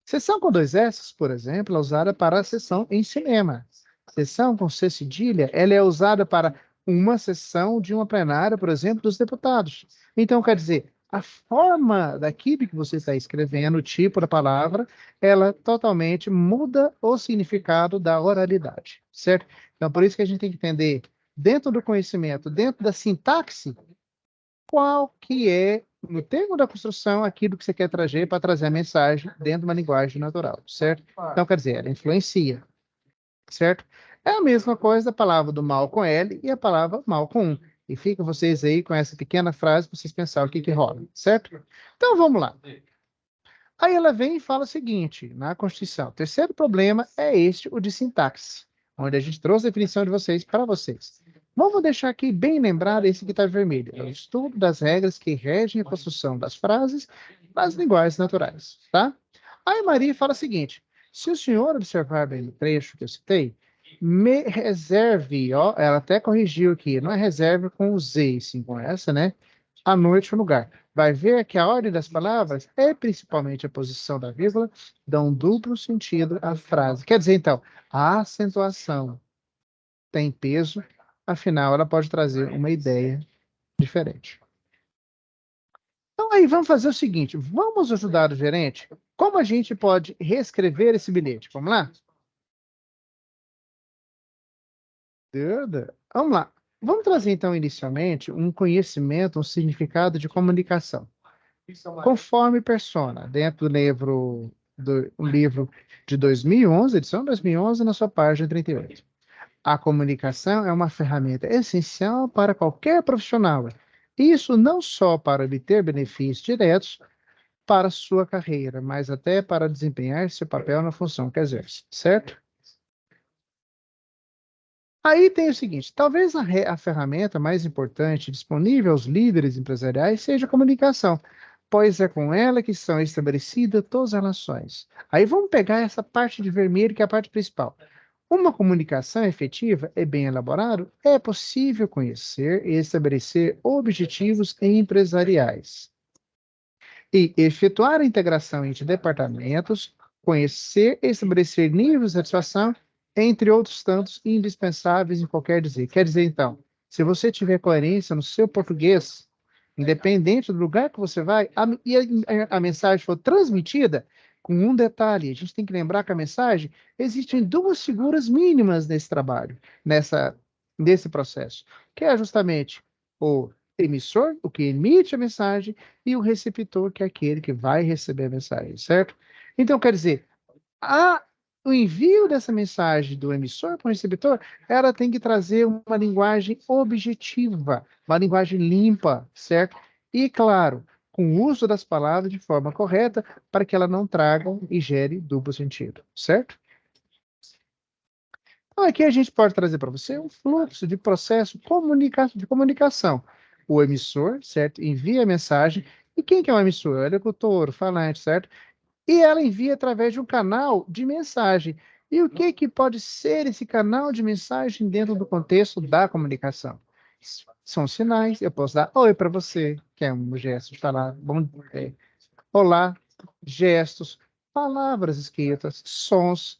Sessão com 2 S, por exemplo, é usada para a sessão em cinema. Sessão com C cedilha, ela é usada para uma sessão de uma plenária, por exemplo, dos deputados. Então, quer dizer, a forma daquilo que você está escrevendo, o tipo da palavra, ela totalmente muda o significado da oralidade, certo? Então, por isso que a gente tem que entender, dentro do conhecimento, dentro da sintaxe, qual que é, no termo da construção, aquilo que você quer trazer para trazer a mensagem dentro de uma linguagem natural, certo? Então, quer dizer, ela influencia, certo? É a mesma coisa da palavra do mal com L e a palavra mal com um. E fica vocês aí com essa pequena frase para vocês pensarem o que que rola, certo? Então, vamos lá. Aí ela vem e fala o seguinte, na Constituição, o terceiro problema é este, o de sintaxe, onde a gente trouxe a definição de vocês para vocês. Vamos deixar aqui bem lembrado esse que está vermelho, é o estudo das regras que regem a construção das frases nas linguagens naturais, tá? Aí Maria fala o seguinte, se o senhor observar bem no trecho que eu citei, me reserve, ó, ela até corrigiu aqui, não é reserve com o Z, sim com essa, né? À noite no lugar. Vai ver que a ordem das palavras é principalmente a posição da vírgula, dá um duplo sentido à frase. Quer dizer, então, a acentuação tem peso, afinal, ela pode trazer uma ideia diferente. Então, aí, vamos fazer o seguinte: vamos ajudar o gerente? Como a gente pode reescrever esse bilhete? Vamos lá? Vamos lá. Vamos trazer, então, inicialmente, um conhecimento, um significado de comunicação. Conforme persona, dentro do livro de 2011, edição 2011, na sua página 38. A comunicação é uma ferramenta essencial para qualquer profissional. Isso não só para obter benefícios diretos para sua carreira, mas até para desempenhar seu papel na função que exerce, certo? Aí tem o seguinte, talvez a ferramenta mais importante disponível aos líderes empresariais seja a comunicação, pois é com ela que são estabelecidas todas as relações. Aí vamos pegar essa parte de vermelho, que é a parte principal. Uma comunicação efetiva e bem elaborada é possível conhecer e estabelecer objetivos empresariais e efetuar a integração entre departamentos, conhecer e estabelecer níveis de satisfação, entre outros tantos indispensáveis em qualquer dizer. Quer dizer, então, se você tiver coerência no seu português, independente do lugar que você vai, a mensagem for transmitida, com um detalhe, a gente tem que lembrar que a mensagem, existem duas figuras mínimas nesse trabalho, nesse processo, que é justamente o emissor, o que emite a mensagem, e o receptor, que é aquele que vai receber a mensagem, certo? Então, quer dizer, o envio dessa mensagem do emissor para o receptor, ela tem que trazer uma linguagem objetiva, uma linguagem limpa, certo? E, claro, com o uso das palavras de forma correta, para que ela não traga e gere duplo sentido, certo? Então, aqui a gente pode trazer para você um fluxo de processo de comunicação. O emissor, certo? Envia a mensagem. E quem que é o emissor? É o locutor, o falante, certo? E ela envia através de um canal de mensagem. E o que que pode ser esse canal de mensagem dentro do contexto da comunicação? São sinais. Eu posso dar oi para você, que é um gesto de falar olá, gestos, palavras escritas, sons,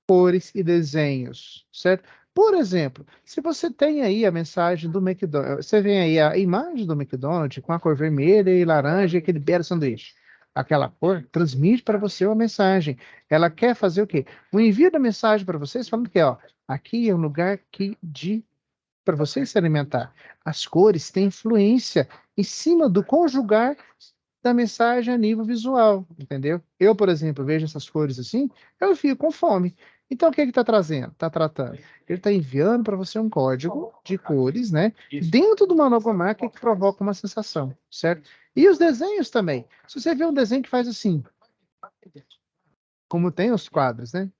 cores e desenhos, certo? Por exemplo, se você tem aí a mensagem do McDonald's, você vê aí a imagem do McDonald's com a cor vermelha e laranja, aquele belo sanduíche. Aquela cor transmite para você uma mensagem. Ela quer fazer o quê? O envio da mensagem para vocês falando que, ó, aqui é um lugar para você se alimentar. As cores têm influência em cima do conjugar da mensagem a nível visual, entendeu? Eu, por exemplo, vejo essas cores assim, eu fico com fome. Então, o que ele está trazendo? Está tratando? Ele está enviando para você um código de cores, né? Dentro de uma logomarca que provoca uma sensação, certo? E os desenhos também. Se você vê um desenho que faz assim, como tem os quadros, né?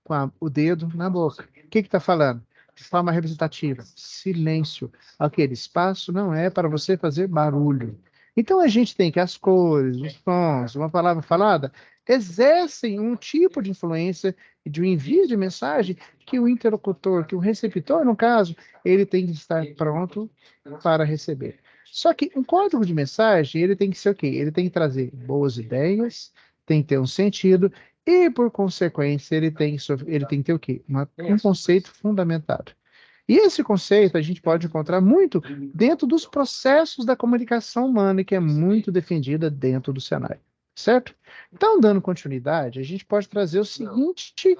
Com o dedo na boca. O que está falando? De forma representativa. Silêncio. Aquele espaço não é para você fazer barulho. Então, a gente tem que as cores, os sons, uma palavra falada, exercem um tipo de influência de um envio de mensagem que o interlocutor, que o receptor, no caso, ele tem que estar pronto para receber. Só que um código de mensagem, ele tem que ser o quê? Ele tem que trazer boas ideias, tem que ter um sentido e, por consequência, ele tem que ter o quê? Um conceito fundamentado. E esse conceito a gente pode encontrar muito dentro dos processos da comunicação humana, que é muito defendida dentro do cenário, certo? Então, dando continuidade, a gente pode trazer o seguinte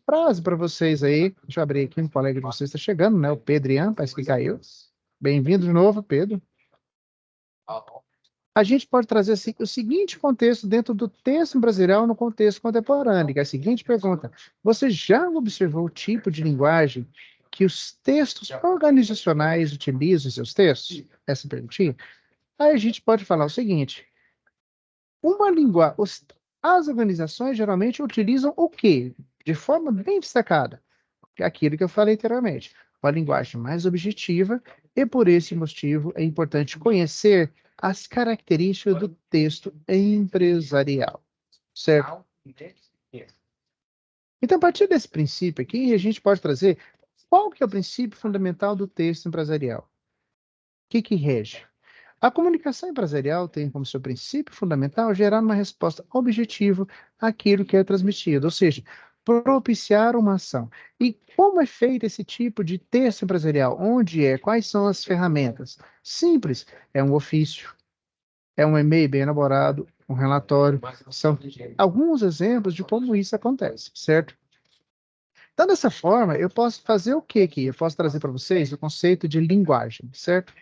frase para vocês aí. Deixa eu abrir aqui, um colega de vocês está chegando, né? O Pedro Ian, parece que caiu. Bem-vindo de novo, Pedro. A gente pode trazer assim, o seguinte contexto dentro do texto empresarial no contexto contemporâneo, que é a seguinte pergunta: você já observou o tipo de linguagem que os textos organizacionais utilizam em seus textos? Essa perguntinha. Aí a gente pode falar o seguinte: as organizações geralmente utilizam o quê? De forma bem destacada. Aquilo que eu falei anteriormente. Uma linguagem mais objetiva, e por esse motivo é importante conhecer as características do texto empresarial. Certo? Então, a partir desse princípio aqui, a gente pode trazer qual que é o princípio fundamental do texto empresarial. O que rege? A comunicação empresarial tem como seu princípio fundamental gerar uma resposta objetiva àquilo que é transmitido, ou seja, propiciar uma ação. E como é feito esse tipo de texto empresarial? Quais são as ferramentas? Simples, é um ofício, é um e-mail bem elaborado, um relatório. São alguns exemplos de como isso acontece, certo? Então, dessa forma, eu posso fazer o que aqui? Eu posso trazer para vocês o conceito de linguagem, certo?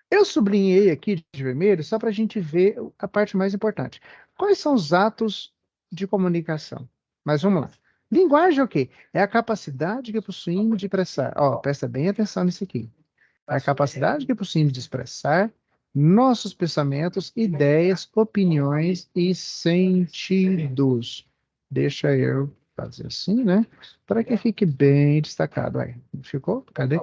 Eu sublinhei aqui de vermelho só para a gente ver a parte mais importante. Quais são os atos de comunicação? Mas vamos lá. Linguagem é o quê? É a capacidade que possuímos de expressar. Ó, presta bem atenção nisso aqui. É a capacidade que possuímos de expressar nossos pensamentos, ideias, opiniões e sentidos. Deixa eu fazer assim, né? Para que fique bem destacado. Aí, ficou? Cadê?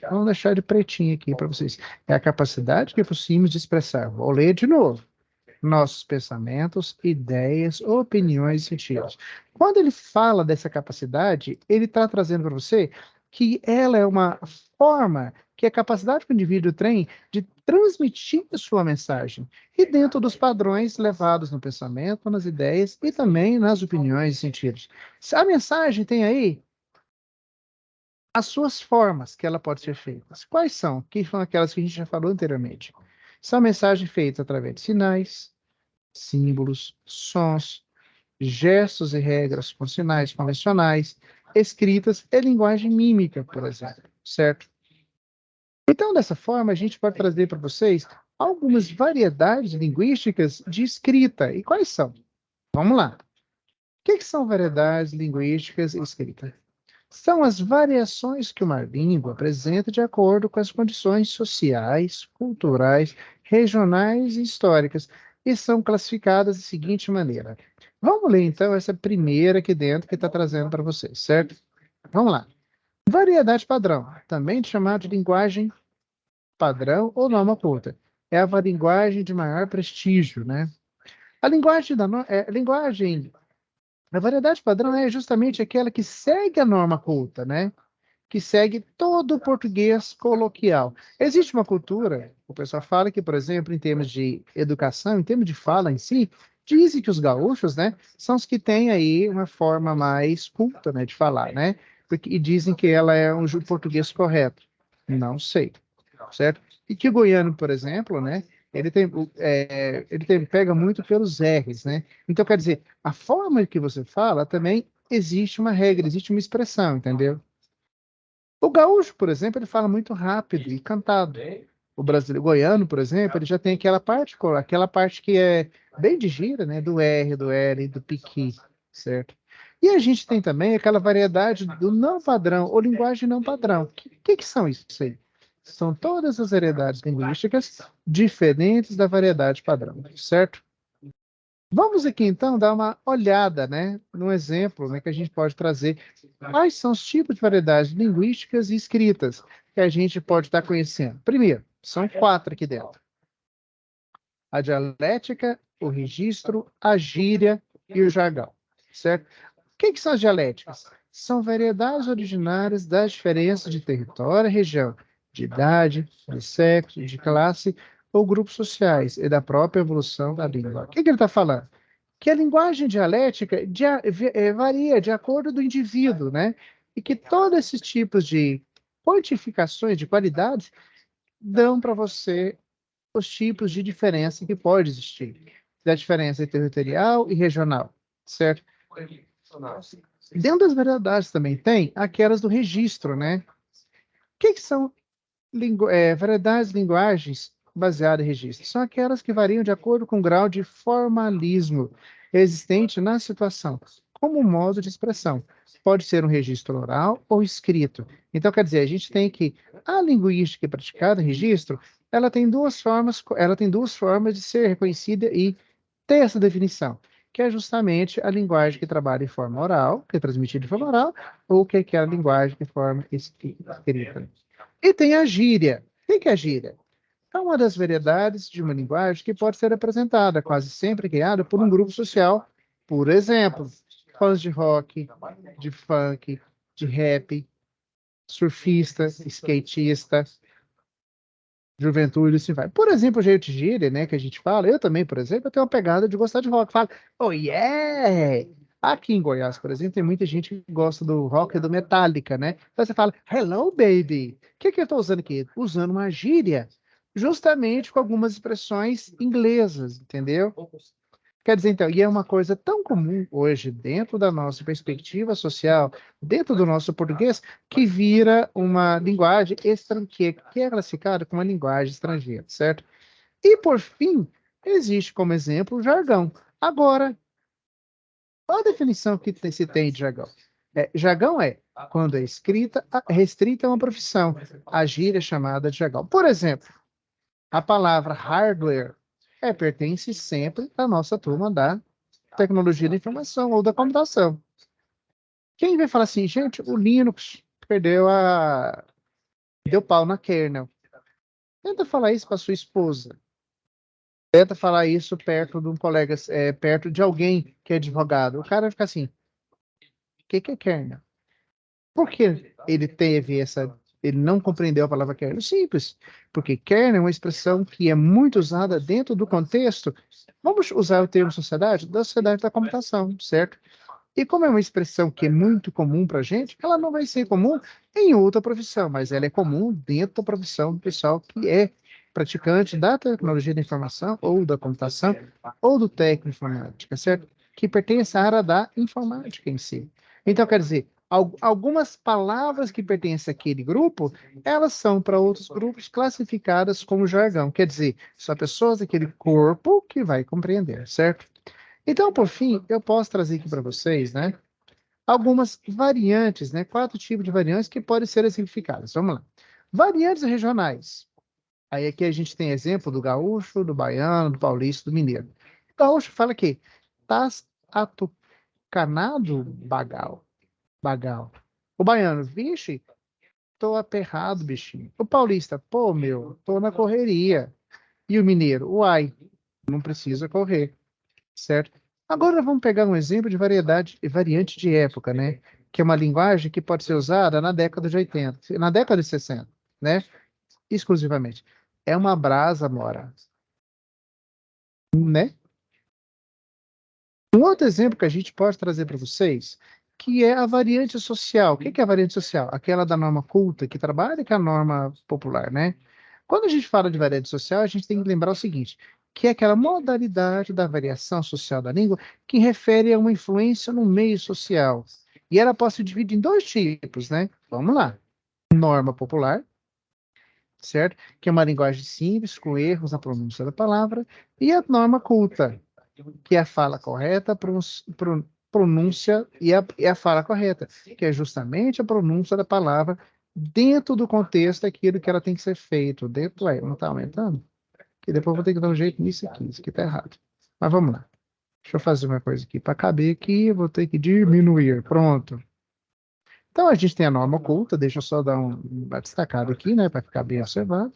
Vamos deixar de pretinho aqui para vocês. É a capacidade que possuímos de expressar. Vou ler de novo. Nossos pensamentos, ideias, opiniões e sentidos. Quando ele fala dessa capacidade, ele está trazendo para você que ela é uma forma, que é a capacidade que o indivíduo tem de transmitir a sua mensagem, e dentro dos padrões levados no pensamento, nas ideias e também nas opiniões e sentidos. Se a mensagem tem aí as suas formas que ela pode ser feita. Quais são? Que são aquelas que a gente já falou anteriormente. São mensagens feitas através de sinais, símbolos, sons, gestos e regras com sinais convencionais, escritas e linguagem mímica, por exemplo, certo? Então, dessa forma, a gente pode trazer para vocês algumas variedades linguísticas de escrita. E quais são? Vamos lá. O que são variedades linguísticas e escrita? São as variações que uma língua apresenta de acordo com as condições sociais, culturais, regionais e históricas, e são classificadas da seguinte maneira. Vamos ler, então, essa primeira aqui dentro que está trazendo para vocês, certo? Vamos lá. Variedade padrão, também chamada de linguagem padrão ou norma culta. É a linguagem de maior prestígio, né? A linguagem a variedade padrão é justamente aquela que segue a norma culta, né? Que segue todo o português coloquial. Existe uma cultura, o pessoal fala que, por exemplo, em termos de educação, em termos de fala em si, dizem que os gaúchos, né, são os que têm aí uma forma mais culta, né, de falar, né? E dizem que ela é um português correto. Não sei, certo? E que o goiano, por exemplo, né, pega muito pelos R's, né? Então, quer dizer, a forma que você fala também existe uma regra, existe uma expressão, entendeu? O gaúcho, por exemplo, ele fala muito rápido e cantado. O brasileiro, o goiano, por exemplo, ele já tem aquela parte que é bem de gira, né? Do R, do L, do piqui, certo? E a gente tem também aquela variedade do não padrão, ou linguagem não padrão. O que são isso aí? São todas as variedades linguísticas diferentes da variedade padrão, certo? Vamos aqui, então, dar uma olhada, né, num exemplo, né, que a gente pode trazer. Quais são os tipos de variedades linguísticas e escritas que a gente pode estar conhecendo? Primeiro, São 4 aqui dentro. A dialética, o registro, a gíria e o jargão, certo? O que são as dialéticas? São variedades originárias das diferenças de território e região, de idade, de sexo, de classe ou grupos sociais e da própria evolução da língua. O que ele está falando? Que a linguagem dialética varia de acordo do indivíduo, né? E que todos esses tipos de quantificações de qualidades dão para você os tipos de diferença que pode existir, da diferença territorial e regional, certo? Dentro das variedades também tem aquelas do registro, né? O que são variedades de linguagens baseadas em registro? São aquelas que variam de acordo com o grau de formalismo existente na situação, como modo de expressão. Pode ser um registro oral ou escrito. Então, quer dizer, a gente tem que a linguística praticada em registro, ela tem duas formas de ser reconhecida e ter essa definição, que é justamente a linguagem que trabalha em forma oral, que é transmitida de forma oral, ou que é a linguagem de forma escrita. E tem a gíria. O que é a gíria? É uma das variedades de uma linguagem que pode ser apresentada, quase sempre criada por um grupo social. Por exemplo, fãs de rock, de funk, de rap, surfistas, skatistas, juventude, assim vai. Por exemplo, o jeito de gíria, né, que a gente fala, eu também, por exemplo, eu tenho uma pegada de gostar de rock. Falo, oh yeah! Aqui em Goiás, por exemplo, tem muita gente que gosta do rock e do Metallica, né? Então você fala, hello, baby. O que eu estou usando aqui? Usando uma gíria, justamente com algumas expressões inglesas, entendeu? Quer dizer, então, e é uma coisa tão comum hoje, dentro da nossa perspectiva social, dentro do nosso português, que vira uma linguagem estrangeira, que é classificada como uma linguagem estrangeira, certo? E, por fim, existe como exemplo o jargão. Agora, qual a definição que se tem de jargão? Jargão é quando é restrita a uma profissão. A gíria é chamada de jargão. Por exemplo, a palavra hardware pertence sempre à nossa turma da tecnologia da informação ou da computação. Quem vai falar assim, gente, o Linux deu pau na kernel. Tenta falar isso para sua esposa. Tenta falar isso perto de um colega, perto de alguém que é advogado. O cara vai ficar assim, o que é kernel? Por que ele não compreendeu a palavra kernel? Simples, porque kernel é uma expressão que é muito usada dentro do contexto, vamos usar o termo sociedade, da sociedade da computação, certo? E como é uma expressão que é muito comum para a gente, ela não vai ser comum em outra profissão, mas ela é comum dentro da profissão do pessoal que é praticante da tecnologia da informação, ou da computação, ou do técnico de informática, certo? Que pertence à área da informática em si. Então, quer dizer, algumas palavras que pertencem àquele grupo, elas são para outros grupos classificadas como jargão. Quer dizer, são pessoas daquele corpo que vai compreender, certo? Então, por fim, eu posso trazer aqui para vocês, né, algumas variantes, né, 4 tipos de variantes que podem ser exemplificadas. Vamos lá. Variantes regionais. Aí aqui a gente tem exemplo do gaúcho, do baiano, do paulista, do mineiro. O gaúcho fala que estás atucanado, bagal. Bagal. O baiano, vixe, tô aperrado, bichinho. O paulista, pô, meu, tô na correria. E o mineiro, uai, não precisa correr, certo? Agora vamos pegar um exemplo de variante de época, né? Que é uma linguagem que pode ser usada na década de 80, na década de 60, né? Exclusivamente. É uma brasa, mora, né? Um outro exemplo que a gente pode trazer para vocês, que é a variante social. O que é a variante social? Aquela da norma culta, que trabalha com a norma popular, né? Quando a gente fala de variante social, a gente tem que lembrar o seguinte, que é aquela modalidade da variação social da língua que refere a uma influência no meio social. E ela pode se dividir em 2 tipos, né? Vamos lá. Norma popular, certo? Que é uma linguagem simples, com erros na pronúncia da palavra, e a norma culta, que é a fala correta, pronúncia e a fala correta, que é justamente a pronúncia da palavra dentro do contexto daquilo que ela tem que ser feito. Não está aumentando? Que depois eu vou ter que dar um jeito nisso aqui. Isso aqui está errado. Mas vamos lá. Deixa eu fazer uma coisa aqui. Para caber aqui, eu vou ter que diminuir. Pronto. Então, a gente tem a norma oculta. Deixa eu só dar uma destacada aqui, né? Para ficar bem observado.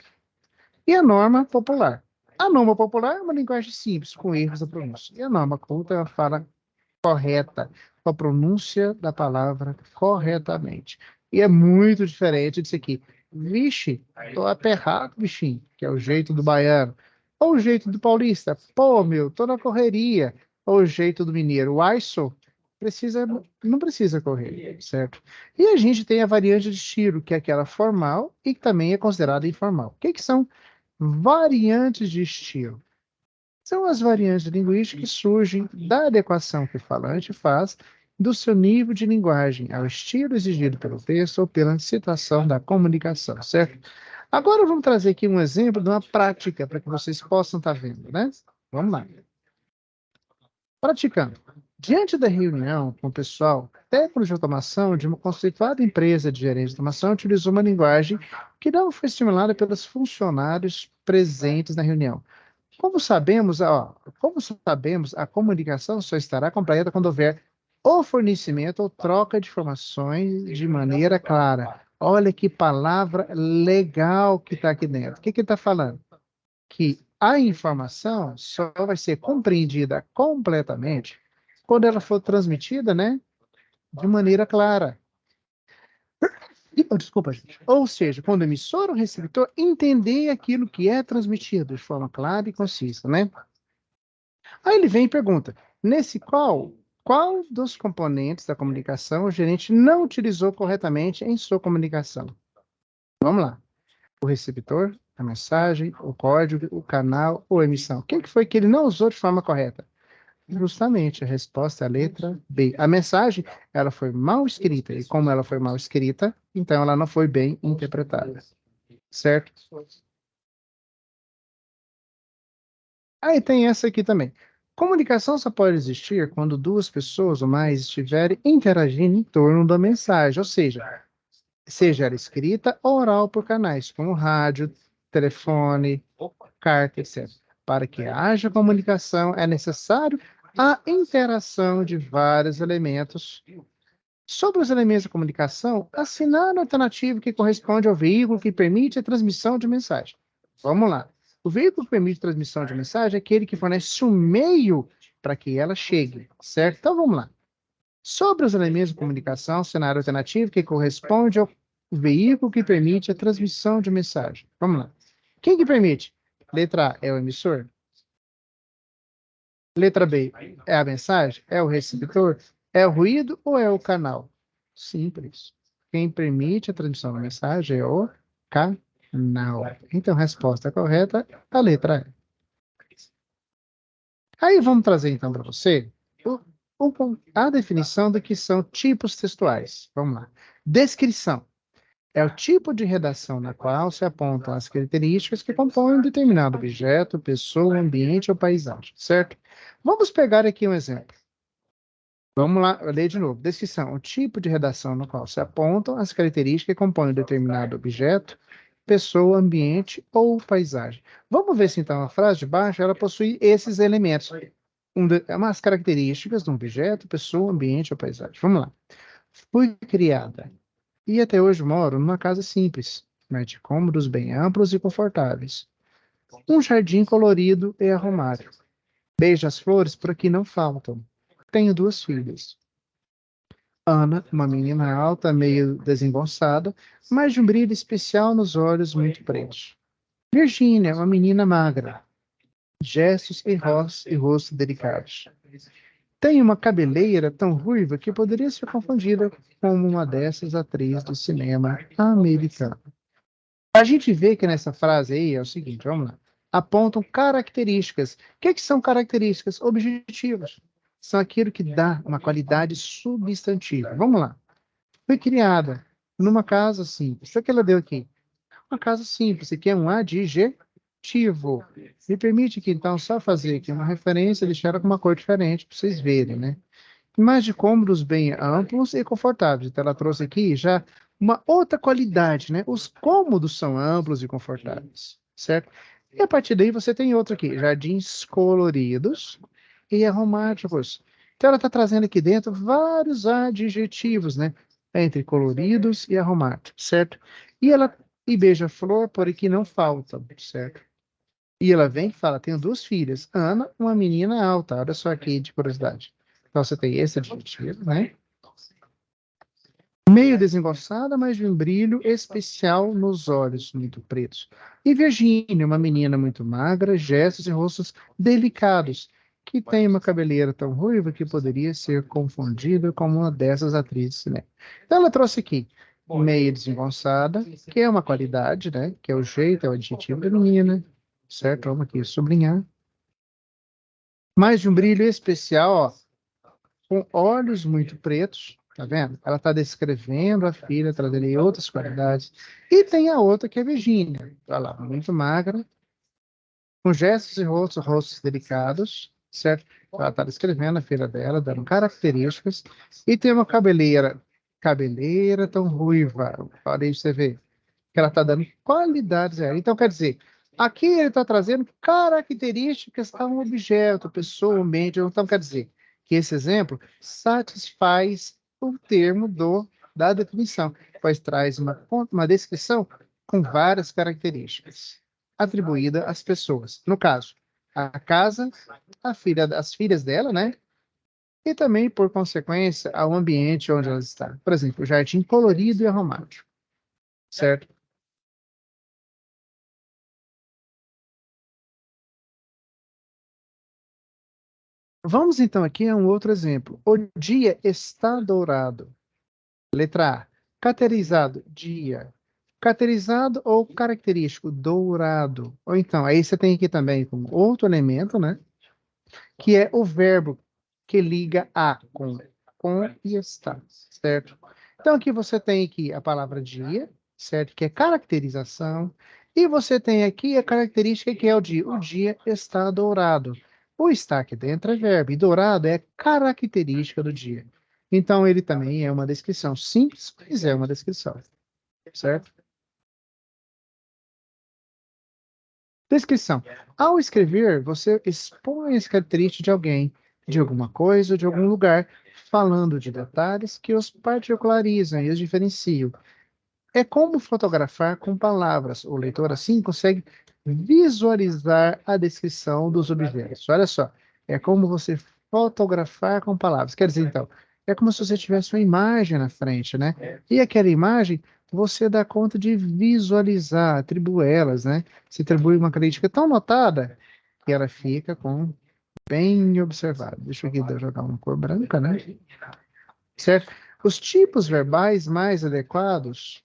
E a norma popular. A norma popular é uma linguagem simples, com erros da pronúncia. E a norma culta é uma fala correta, com a pronúncia da palavra corretamente. E é muito diferente disso aqui. Vixe, tô aperrado, bichinho, que é o jeito do baiano. Ou o jeito do paulista. Pô, meu, tô na correria. Ou o jeito do mineiro. Uai, sou. Não precisa correr, certo? E a gente tem a variante de estilo, que é aquela formal e que também é considerada informal. O que que são variantes de estilo? São as variantes linguísticas que surgem da adequação que o falante faz do seu nível de linguagem ao estilo exigido pelo texto ou pela situação da comunicação, certo? Agora vamos trazer aqui um exemplo de uma prática para que vocês possam estar vendo, né? Vamos lá. Praticando. Diante da reunião com o pessoal, técnico de automação de uma conceituada empresa de gerência de automação utilizou uma linguagem que não foi estimulada pelos funcionários presentes na reunião. Como sabemos, a comunicação só estará completa quando houver o fornecimento ou troca de informações de maneira clara. Olha que palavra legal que está aqui dentro. O que que ele está falando? Que a informação só vai ser compreendida completamente quando ela for transmitida, né, de maneira clara. Desculpa, gente. Ou seja, quando o emissor ou receptor entender aquilo que é transmitido de forma clara e concisa, né? Aí ele vem e pergunta: qual dos componentes da comunicação o gerente não utilizou corretamente em sua comunicação? Vamos lá. O receptor, a mensagem, o código, o canal ou a emissão. O que foi que ele não usou de forma correta? Justamente, a resposta é a letra B. A mensagem, ela foi mal escrita. E como ela foi mal escrita, então ela não foi bem interpretada. Certo? Aí tem essa aqui também. Comunicação só pode existir quando duas pessoas ou mais estiverem interagindo em torno da mensagem, ou seja ela escrita ou oral por canais, como rádio, telefone, carta, etc. Para que haja comunicação, é necessário a interação de vários elementos. Sobre os elementos da comunicação, assinar a alternativa que corresponde ao veículo que permite a transmissão de mensagem. Vamos lá. O veículo que permite a transmissão de mensagem é aquele que fornece um meio para que ela chegue, certo? Então vamos lá. Sobre os elementos de comunicação, cenário alternativo que corresponde ao veículo que permite a transmissão de mensagem. Vamos lá. Quem que permite? Letra A é o emissor? Letra B é a mensagem? É o receptor? É o ruído ou é o canal? Simples. Quem permite a transmissão da mensagem é o canal. Então, a resposta correta, a letra E. Aí vamos trazer então para você a definição do que são tipos textuais. Vamos lá. Descrição. É o tipo de redação na qual se apontam as características que compõem um determinado objeto, pessoa, ambiente ou paisagem, certo? Vamos pegar aqui um exemplo. Vamos lá, eu leio de novo. Descrição. O tipo de redação no qual se apontam as características que compõem um determinado objeto, pessoa, ambiente ou paisagem. Vamos ver se então a frase de baixo ela possui esses elementos. Umas características de um objeto, pessoa, ambiente ou paisagem. Vamos lá. Fui criada. E até hoje moro numa casa simples, mas de cômodos bem amplos e confortáveis. Um jardim colorido e arrumado. Beijo as flores por aqui não faltam. Tenho duas filhas. Ana, uma menina alta, meio desengonçada, mas de um brilho especial nos olhos muito pretos. Virgínia, uma menina magra, gestos e rosto delicados. Tem uma cabeleira tão ruiva que poderia ser confundida com uma dessas atrizes do cinema americano. A gente vê que nessa frase aí é o seguinte, vamos lá. Apontam características. O que são características? Objetivas. São aquilo que dá uma qualidade substantiva. Vamos lá. Foi criada numa casa simples. O que ela deu aqui? Uma casa simples. Aqui é um adjetivo. Me permite que, então, só fazer aqui uma referência, deixar ela com uma cor diferente para vocês verem, né? Mas de cômodos bem amplos e confortáveis. Então, ela trouxe aqui já uma outra qualidade, né? Os cômodos são amplos e confortáveis, certo? E a partir daí você tem outro aqui, jardins coloridos e aromáticos. Então, ela está trazendo aqui dentro vários adjetivos, né? Entre coloridos e aromáticos, certo? E ela e beija-flor, por aqui não faltam, certo? E ela vem e fala, tenho 2 filhas, Ana, uma menina alta, olha só aqui de curiosidade. Então você tem esse adjetivo, né? Meio desengonçada, mas de um brilho especial nos olhos, muito pretos. E Virgínia, uma menina muito magra, gestos e rostos delicados, que tem uma cabeleira tão ruiva que poderia ser confundida com uma dessas atrizes de cinema. Então ela trouxe aqui, meio desengonçada, que é uma qualidade, né? Que é o jeito, é o adjetivo da menina, certo? Vamos aqui sublinhar. Mais de um brilho especial, ó, com olhos muito pretos, tá vendo? Ela está descrevendo a filha, trazendo aí outras qualidades. E tem a outra que é Virgínia, olha lá, muito magra, com gestos e rostos delicados, certo? Ela está descrevendo a filha dela, dando características, e tem uma cabeleira tão ruiva, olha aí pra você ver, que ela está dando qualidades a ela. Então, quer dizer, aqui ele está trazendo características a um objeto, pessoa, ambiente. Então, quer dizer que esse exemplo satisfaz o termo da definição, pois traz uma descrição com várias características atribuída às pessoas. No caso, a casa, as filhas dela, né? E também, por consequência, ao ambiente onde elas estão. Por exemplo, o jardim colorido e arrumado, certo? Vamos então aqui a um outro exemplo. O dia está dourado. Letra A. Caracterizado, dia. Caracterizado ou característico, dourado. Ou então, aí você tem aqui também como outro elemento, né? Que é o verbo que liga a com e está, certo? Então aqui você tem aqui a palavra dia, certo? Que é caracterização. E você tem aqui a característica que é o dia. O dia está dourado. O está aqui dentro é verbo, e dourado é característica do dia. Então ele também é uma descrição simples, mas é uma descrição, certo? Descrição. Ao escrever, você expõe as características de alguém, de alguma coisa ou de algum lugar, falando de detalhes que os particularizam e os diferenciam. É como fotografar com palavras. O leitor, assim, consegue visualizar a descrição dos objetos. Olha só, é como você fotografar com palavras. Quer dizer, então, é como se você tivesse uma imagem na frente, né? E aquela imagem, você dá conta de visualizar, atribuir elas, né? Se atribui uma crítica tão notada que ela fica com bem observada. Deixa eu aqui jogar uma cor branca, né? Certo? Os tipos verbais mais adequados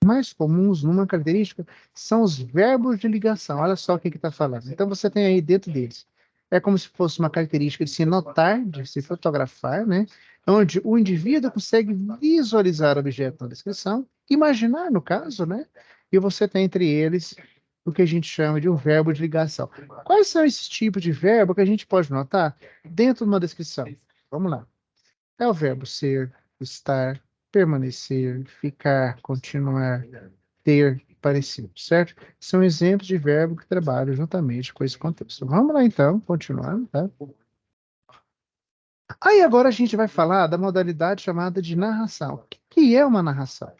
mais comuns numa característica são os verbos de ligação. Olha só o que está falando. Então você tem aí dentro deles. É como se fosse uma característica de se notar, de se fotografar, né? Onde o indivíduo consegue visualizar o objeto na descrição, imaginar no caso, né? E você tem entre eles o que a gente chama de um verbo de ligação. Quais são esses tipos de verbo que a gente pode notar dentro de uma descrição? Vamos lá. É o verbo ser, estar, permanecer, ficar, continuar, ter, parecido, certo? São exemplos de verbo que trabalham juntamente com esse contexto. Vamos lá então, continuando, tá? Aí agora a gente vai falar da modalidade chamada de narração. O que é uma narração?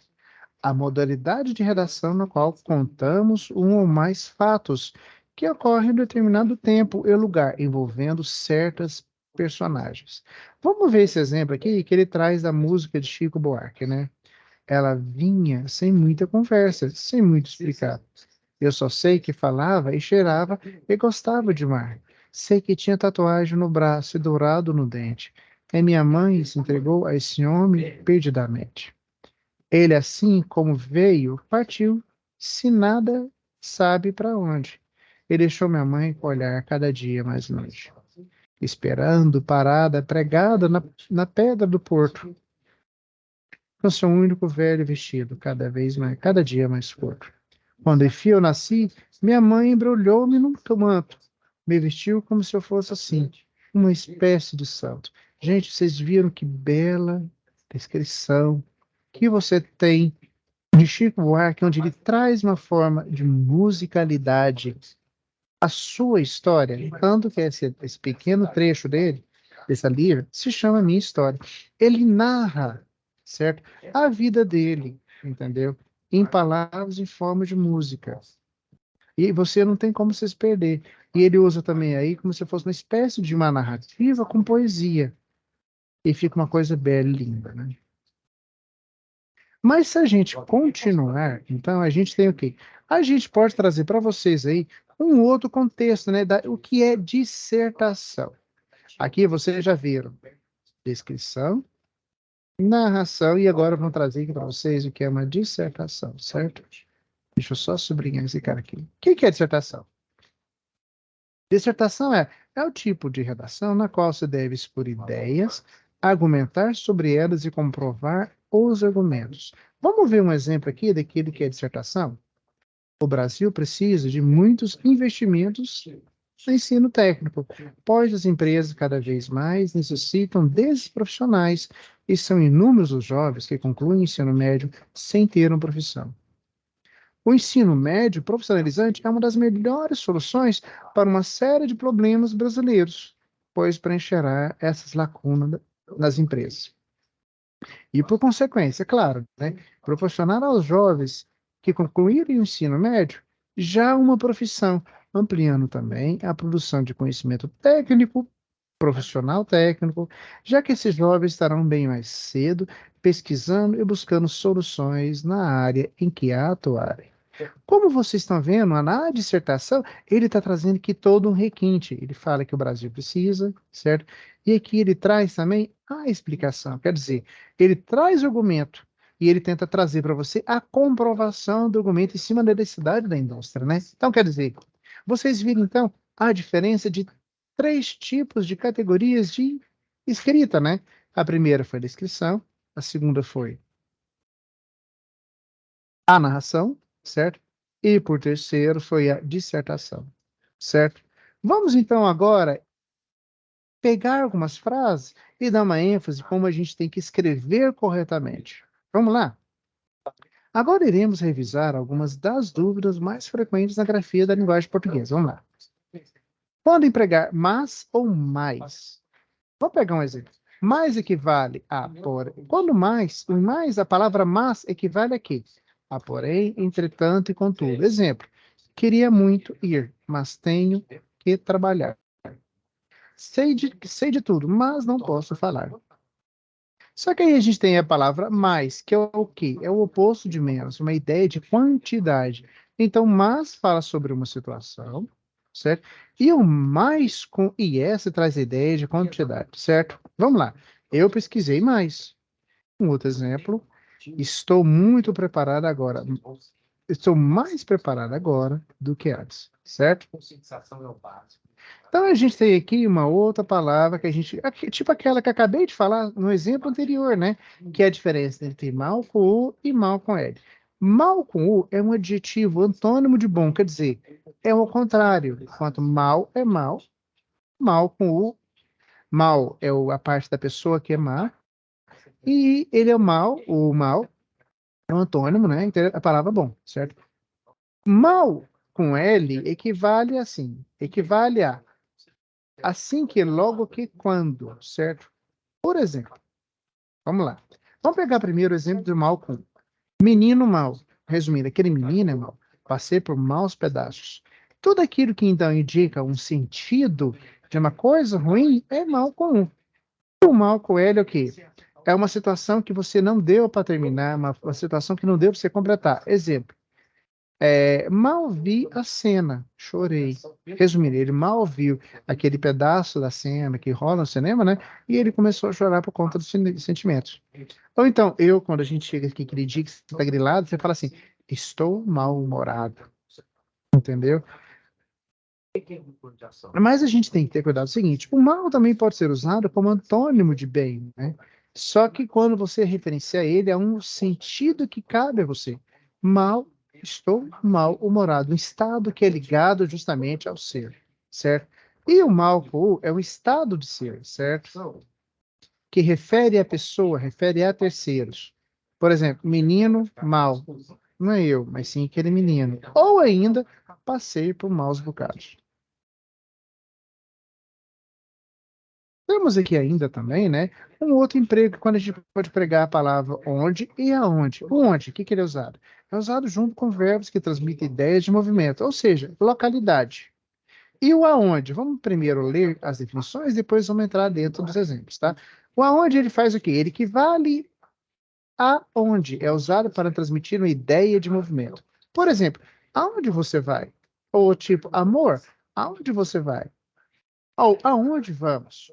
A modalidade de redação na qual contamos um ou mais fatos que ocorrem em determinado tempo e lugar, envolvendo certas personagens. Vamos ver esse exemplo aqui, que ele traz da música de Chico Buarque, né? Ela vinha sem muita conversa, sem muito explicar. Eu só sei que falava e cheirava e gostava de mar. Sei que tinha tatuagem no braço e dourado no dente. E minha mãe se entregou a esse homem perdidamente. Ele, assim como veio, partiu, se nada sabe para onde. E deixou minha mãe olhar cada dia mais longe, esperando, parada, pregada na pedra do porto, com seu único velho vestido, cada dia mais curto. Quando enfim eu nasci, minha mãe embrulhou-me num manto, me vestiu como se eu fosse assim, uma espécie de santo. Gente, vocês viram que bela descrição que você tem de Chico Buarque, onde ele traz uma forma de musicalidade à sua história, tanto que esse pequeno trecho dele, dessa livro, se chama Minha História. Ele narra, certo? A vida dele, entendeu? em palavras em forma de música. E você não tem como se perder. E ele usa também aí como se fosse uma espécie de uma narrativa com poesia. E fica uma coisa bela e linda, né? Mas se a gente continuar, então a gente tem o quê? A gente pode trazer para vocês aí um outro contexto, né? O que é dissertação. Aqui vocês já viram descrição, narração, e agora vamos trazer aqui para vocês o que é uma dissertação, certo? Deixa eu só sublinhar esse cara aqui. O que é dissertação? Dissertação é o tipo de redação na qual se deve expor ideias, argumentar sobre elas e comprovar os argumentos. Vamos ver um exemplo aqui daquilo que é dissertação? O Brasil precisa de muitos investimentos no ensino técnico, pois as empresas cada vez mais necessitam desses profissionais e são inúmeros os jovens que concluem o ensino médio sem ter uma profissão. O ensino médio profissionalizante é uma das melhores soluções para uma série de problemas brasileiros, pois preencherá essas lacunas nas empresas. E, por consequência, claro, né, proporcionar aos jovens que concluírem o ensino médio já uma profissão, ampliando também a produção de conhecimento técnico, profissional técnico, já que esses jovens estarão bem mais cedo pesquisando e buscando soluções na área em que atuarem. Como vocês estão vendo, na dissertação, ele está trazendo aqui todo um requinte. Ele fala que o Brasil precisa, certo? E aqui ele traz também a explicação. Quer dizer, ele traz o argumento e ele tenta trazer para você a comprovação do argumento em cima da necessidade da indústria, né? Então, quer dizer, vocês viram, então, a diferença de três tipos de categorias de escrita, né? A primeira foi a descrição, a segunda foi a narração, certo? E por terceiro foi a dissertação, certo? Vamos então agora pegar algumas frases e dar uma ênfase como a gente tem que escrever corretamente. Vamos lá? Agora iremos revisar algumas das dúvidas mais frequentes na grafia da linguagem portuguesa. Vamos lá. Quando empregar mas ou mais? Vou pegar um exemplo. Mais equivale a por. Quando mais, o mais, a palavra mas equivale a quê? A porém, entretanto e contudo. Exemplo. Queria muito ir, mas tenho que trabalhar. Sei de tudo, mas não posso falar. Só que aí a gente tem a palavra mais, que é o quê? É o oposto de menos, uma ideia de quantidade. Então, mas fala sobre uma situação, certo? E o mais com IS traz a ideia de quantidade, certo? Vamos lá. Eu pesquisei mais. Um outro exemplo. Estou muito preparado agora. Estou mais preparado agora do que antes, certo? Conscientização é o básico. Então a gente tem aqui uma outra palavra que a gente, tipo aquela que eu acabei de falar no exemplo anterior, né? Que é a diferença entre mal com U e mal com L. Mal com U é um adjetivo antônimo de bom, quer dizer, é o contrário. Enquanto mal é mal, mal com U, mal é a parte da pessoa que é má, e ele é o mal é um antônimo, né? Então a palavra bom, certo? Mal com L equivale assim, equivale a assim que, logo que, quando, certo? Por exemplo, vamos lá. Vamos pegar primeiro o exemplo do mal com menino mal. Resumindo, aquele menino é mal. Passei por maus pedaços. Tudo aquilo que então indica um sentido de uma coisa ruim é mal com um. O mal com ele é o quê? É uma situação que você não deu para terminar, uma situação que não deu para você completar. Exemplo. Mal vi a cena, chorei. Resumindo, ele mal viu aquele pedaço da cena que rola no cinema, né? E ele começou a chorar por conta dos sentimentos. Ou então, quando a gente chega aqui, aquele dia que você está grilado, você fala assim: estou mal-humorado. Entendeu? Mas a gente tem que ter cuidado. É o seguinte: o mal também pode ser usado como antônimo de bem, né? Só que quando você referencia ele, é um sentido que cabe a você. Mal, estou mal-humorado, um estado que é ligado justamente ao ser, certo? E o mal é um estado de ser, certo? Que refere à pessoa, refere a terceiros. Por exemplo, menino mal. Não é eu, mas sim aquele menino. Ou ainda, passei por maus bocados. Temos aqui ainda também, né, um outro emprego, quando a gente pode pregar a palavra onde e aonde. O onde, o que ele é usado? É usado junto com verbos que transmitem ideias de movimento, ou seja, localidade. E o aonde? Vamos primeiro ler as definições, depois vamos entrar dentro dos exemplos, tá? O aonde ele faz o quê? Ele equivale a onde é usado para transmitir uma ideia de movimento. Por exemplo, aonde você vai? Ou tipo, amor, aonde você vai? Ou aonde vamos?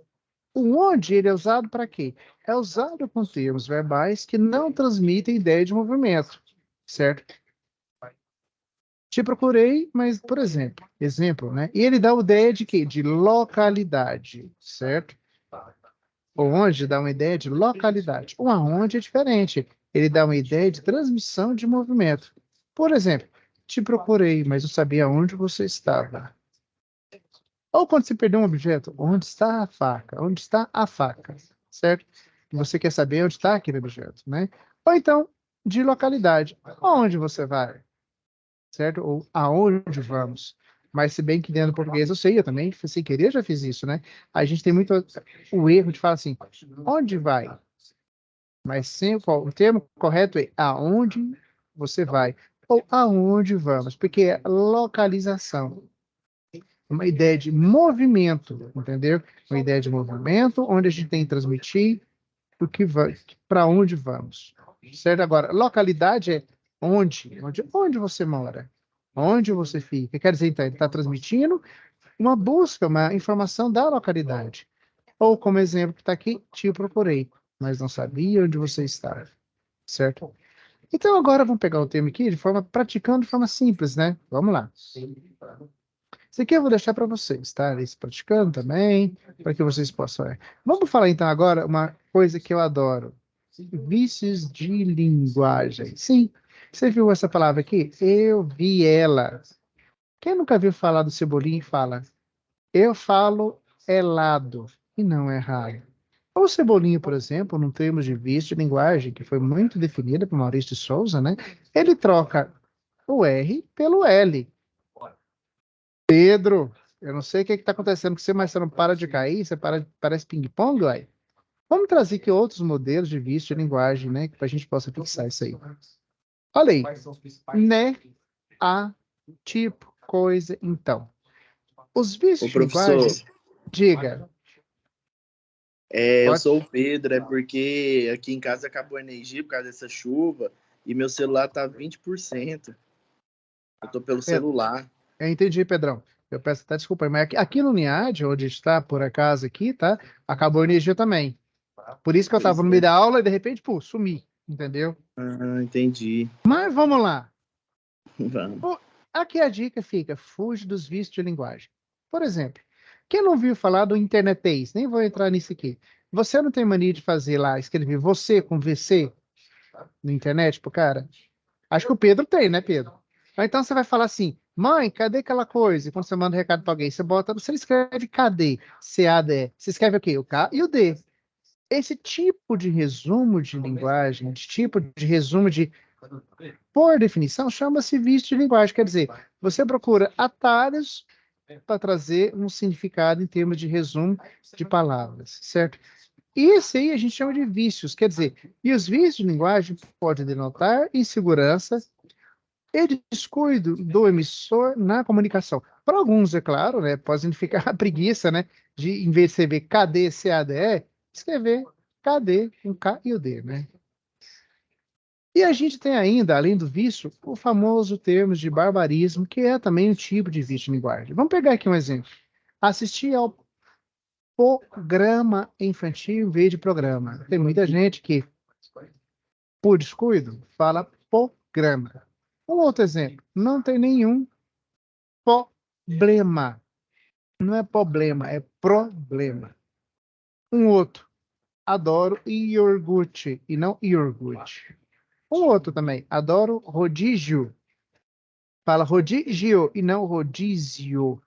O onde ele é usado para quê? É usado com termos verbais que não transmitem ideia de movimento, certo? Te procurei, mas, por exemplo, né? E ele dá a ideia de quê? De localidade, certo? O onde dá uma ideia de localidade. O aonde é diferente. Ele dá uma ideia de transmissão de movimento. Por exemplo, te procurei, mas não sabia onde você estava. Ou quando você perdeu um objeto, onde está a faca? Onde está a faca? Certo? Você quer saber onde está aquele objeto, né? Ou então, de localidade. Onde você vai? Certo? Ou aonde vamos? Mas se bem que dentro do português eu sei, eu também, sem querer, já fiz isso, né? A gente tem muito o erro de falar assim, onde vai? Mas sim, o termo correto é aonde você vai? Ou aonde vamos? Porque é localização. Uma ideia de movimento, entendeu? Uma ideia de movimento, onde a gente tem que transmitir o que vai, para onde vamos. Certo? Agora, localidade é onde você mora, onde você fica. Quer dizer, então, ele está transmitindo uma busca, uma informação da localidade. Ou, como exemplo que está aqui, te procurei, mas não sabia onde você estava. Certo? Então, agora vamos pegar o termo aqui de forma, praticando de forma simples, né? Vamos lá. Isso aqui eu vou deixar para vocês, tá? Eles praticando também, para que vocês possam. Vamos falar então agora uma coisa que eu adoro: vícios de linguagem. Sim, você viu essa palavra aqui? Eu vi ela. Quem nunca viu falar do Cebolinha e fala, eu falo helado e não errado? O Cebolinha, por exemplo, num termo de vício de linguagem, que foi muito definida por Maurício de Souza, né? Ele troca o R pelo L. Pedro, eu não sei o que está acontecendo com você, mas você não para de cair, você parece ping-pong, uai. Vamos trazer aqui outros modelos de vício de linguagem, né? Para a gente possa fixar isso aí. Olha aí. Né, a, tipo, coisa, então. Os vícios Ô, de linguagem, professor, diga. eu Pode. sou o Pedro, é porque aqui em casa acabou a energia por causa dessa chuva e meu celular tá 20%. Eu tô pelo Pedro, celular. eu entendi, Pedrão. Eu peço até desculpa, aí, mas aqui no NIAD, onde está, por acaso, aqui, tá? Acabou a energia também. Por isso que eu estava Pois no meio é. da aula e de repente, pô, sumi, entendeu? Ah, entendi. Mas vamos lá. Vamos. Pô, aqui a dica fica, fuge dos vícios de linguagem. Por exemplo, quem não viu falar do internetês? Nem vou entrar nisso aqui. Você não tem mania de fazer lá, escrever você com VC na internet pro cara? Acho que o Pedro tem, né, Pedro? Ou então você vai falar assim, mãe, cadê aquela coisa? E quando você manda um recado para alguém, você escreve cadê? C-A-D. Você escreve o quê? O K e o D. Esse tipo de resumo de linguagem, esse tipo de resumo de, por definição, chama-se vício de linguagem. Quer dizer, você procura atalhos para trazer um significado em termos de resumo de palavras, certo? E esse aí a gente chama de vícios, quer dizer, e os vícios de linguagem podem denotar insegurança e descuido do emissor na comunicação. Para alguns, é claro, né, pode significar a preguiça, né, de, em vez de escrever KD, CADE, escrever KD, um K e o D, né? E a gente tem ainda, além do vício, o famoso termo de barbarismo, que é também um tipo de vício de linguagem. Vamos pegar aqui um exemplo. Assistir ao programa infantil em vez de programa. Tem muita gente que, por descuido, fala programa. Um outro exemplo, não tem nenhum problema. Não é problema, é problema. Um outro, adoro iogurte e não iogurte. Um outro também, adoro rodízio. Fala rodízio e não rodízio.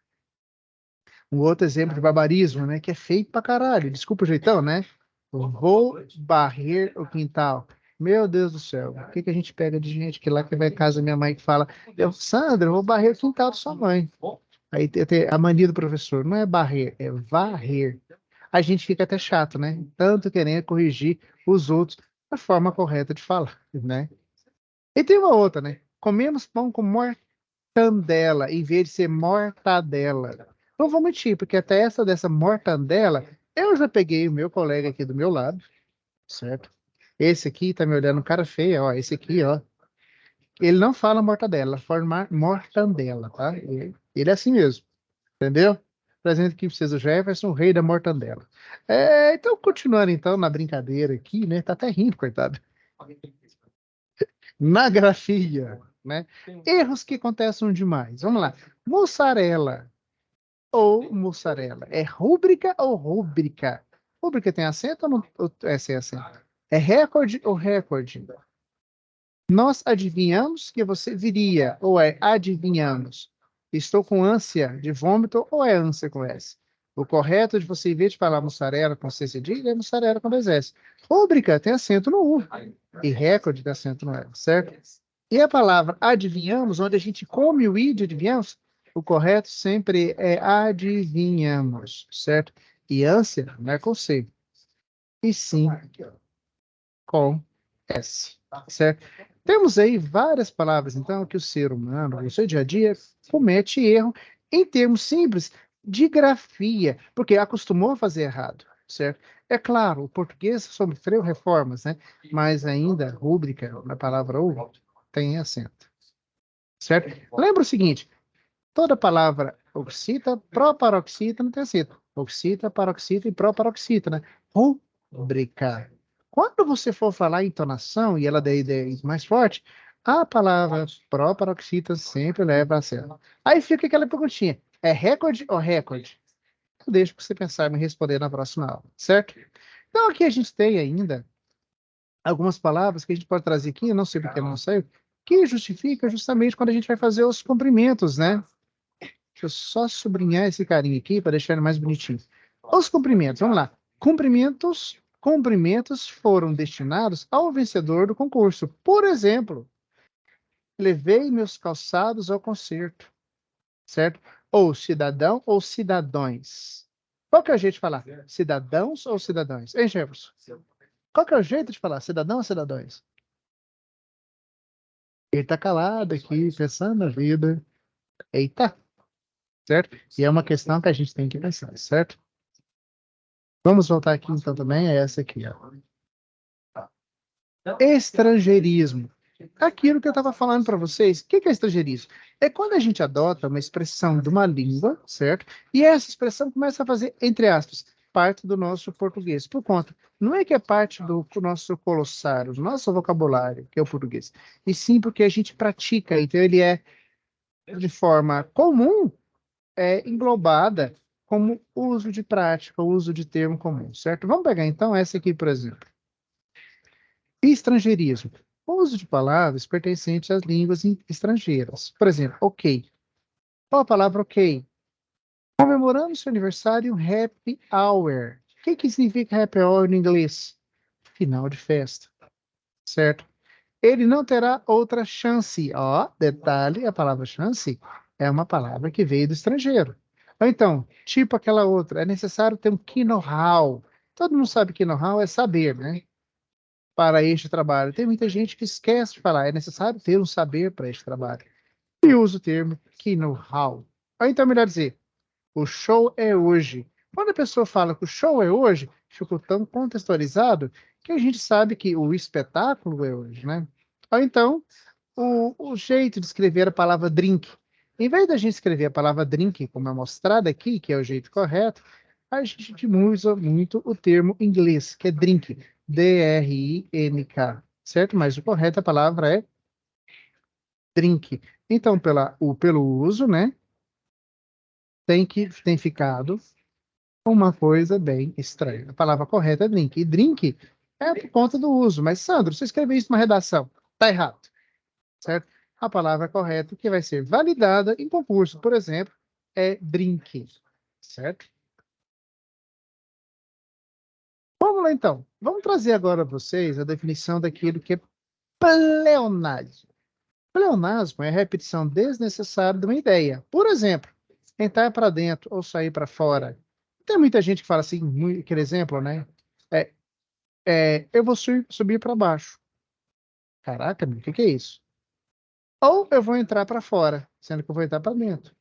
Um outro exemplo de barbarismo, né? Que é feio pra caralho. Desculpa o jeitão, né? Vou varrer o quintal. Meu Deus do céu. O que que a gente pega de gente que lá que vai em casa da minha mãe que fala, Sandra, eu vou varrer o quintal da sua mãe. Aí tem a mania do professor. Não é barrer, é varrer. A gente fica até chato, né? Tanto querendo corrigir os outros da forma correta de falar, né? E tem uma outra, né? comemos pão com mortandela, em vez de ser mortadela. Não vou mentir, porque até essa dessa mortandela, eu já peguei o meu colega aqui do meu lado, certo? Esse aqui tá me olhando cara feia, ó. Esse aqui, ó. Ele não fala mortadela, fala mortandela, tá? Ele é assim mesmo, entendeu? Presente aqui pra vocês o Jefferson, o rei da mortandela. Então, continuando então na brincadeira aqui, né? Tá até rindo, coitado. Na grafia, né? Erros que acontecem demais. Vamos lá. Mussarela ou mussarela. É rúbrica ou rúbrica? Rúbrica tem acento ou não? Ou é sem acento? É recorde ou recorde? Nós adivinhamos que você viria, ou é adivinhamos. Estou com ânsia de vômito, ou é ânsia com S? O correto de você, em vez de falar mussarela com C cedilha, é mussarela com dois S. Rúbrica tem acento no U. E recorde tem acento no L, certo? E a palavra adivinhamos, onde a gente come o I de adivinhamos, o correto sempre é adivinhamos, certo? E ânsia não é com C, e sim com S, certo? Temos aí várias palavras, então, que o ser humano, no seu dia a dia, comete erro em termos simples de grafia, porque acostumou a fazer errado, certo? É claro, o português sofreu reformas, né? Mas ainda, rúbrica, na palavra ou, tem acento, certo? Lembra o seguinte, toda palavra oxita, proparoxita, não tem acento. Oxita, paroxita e proparoxita, né? Rúbrica. Quando você for falar entonação, e ela daí é mais forte, a palavra proparoxita sempre leva acento. Aí fica aquela perguntinha, é recorde ou recorde? Eu deixo para você pensar e me responder na próxima aula, certo? Então aqui a gente tem ainda algumas palavras que a gente pode trazer aqui, eu não sei porque não saiu, que justifica justamente quando a gente vai fazer os cumprimentos, né? Deixa eu só sublinhar esse carinha aqui para deixar ele mais bonitinho. Os cumprimentos, vamos lá. Cumprimentos foram destinados ao vencedor do concurso. Por exemplo, levei meus calçados ao concerto, certo? Ou cidadão ou cidadões. Qual que é o jeito de falar? Cidadãos ou cidadãos? Hein, Jefferson? Qual que é o jeito de falar? Cidadão ou cidadãos? Ele tá calado aqui, pensando na vida. Eita, certo? E é uma questão que a gente tem que pensar, certo? Vamos voltar aqui então também a essa aqui, ó. Estrangeirismo. Aquilo que eu estava falando para vocês, o que é estrangeirismo? É quando a gente adota uma expressão de uma língua, certo? E essa expressão começa a fazer, entre aspas, parte do nosso português. Por conta, não é que é parte do nosso glossário, do nosso vocabulário, que é o português, e sim porque a gente pratica, então ele é de forma comum, englobada como uso de prática, uso de termo comum, certo? Vamos pegar então essa aqui, por exemplo. Estrangeirismo. O uso de palavras pertencentes às línguas estrangeiras. Por exemplo, ok. Qual a palavra ok? Comemorando seu aniversário, happy hour. O que significa happy hour em inglês? Final de festa. Certo? Ele não terá outra chance. Ó, detalhe, a palavra chance é uma palavra que veio do estrangeiro. Ou então, tipo aquela outra, é necessário ter um key know-how. Todo mundo sabe que know-how é saber, né? Para este trabalho. Tem muita gente que esquece de falar, é necessário ter um saber para este trabalho. E usa o termo key know-how. Ou então, melhor dizer, o show é hoje. Quando a pessoa fala que o show é hoje, ficou tão contextualizado que a gente sabe que o espetáculo é hoje, né? Ou então, o jeito de escrever a palavra drink. Em vez da gente escrever a palavra drink, como é mostrado aqui, que é o jeito correto, a gente usa muito o termo inglês, que é drink. D-R-I-N-K, certo? Mas o correto, a palavra é drink. Então, pelo uso, né? Tem ficado uma coisa bem estranha. A palavra correta é drink. E drink é por conta do uso. Mas, Sandro, você escreveu isso numa redação. Tá errado, certo? A palavra correta que vai ser validada em concurso, por exemplo, é drink, certo? Vamos lá, então. Vamos trazer agora para vocês a definição daquilo que é pleonasmo. Pleonasmo é a repetição desnecessária de uma ideia. Por exemplo, entrar para dentro ou sair para fora. Tem muita gente que fala assim, aquele exemplo, né? É, eu vou subir para baixo. Caraca, meu, o que é isso? Ou eu vou entrar para fora, sendo que eu vou entrar para dentro. O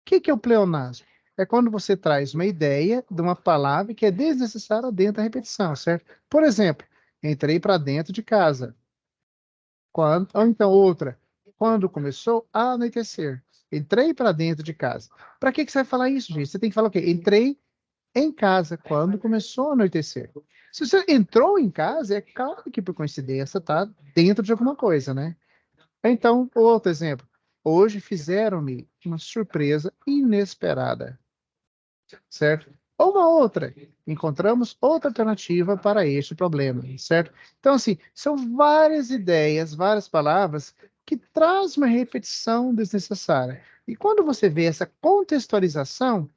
que é o pleonasmo? É quando você traz uma ideia de uma palavra que é desnecessária dentro da repetição, certo? Por exemplo, entrei para dentro de casa. Quando, ou então outra, quando começou a anoitecer. Entrei para dentro de casa. Para que você vai falar isso, gente? Você tem que falar o quê? Entrei em casa quando começou a anoitecer. Se você entrou em casa, é claro que por coincidência está dentro de alguma coisa, né? Então, outro exemplo. Hoje fizeram-me uma surpresa inesperada, certo? Ou uma outra. Encontramos outra alternativa para este problema, certo? Então, assim, são várias ideias, várias palavras que trazem uma repetição desnecessária. E quando você vê essa contextualização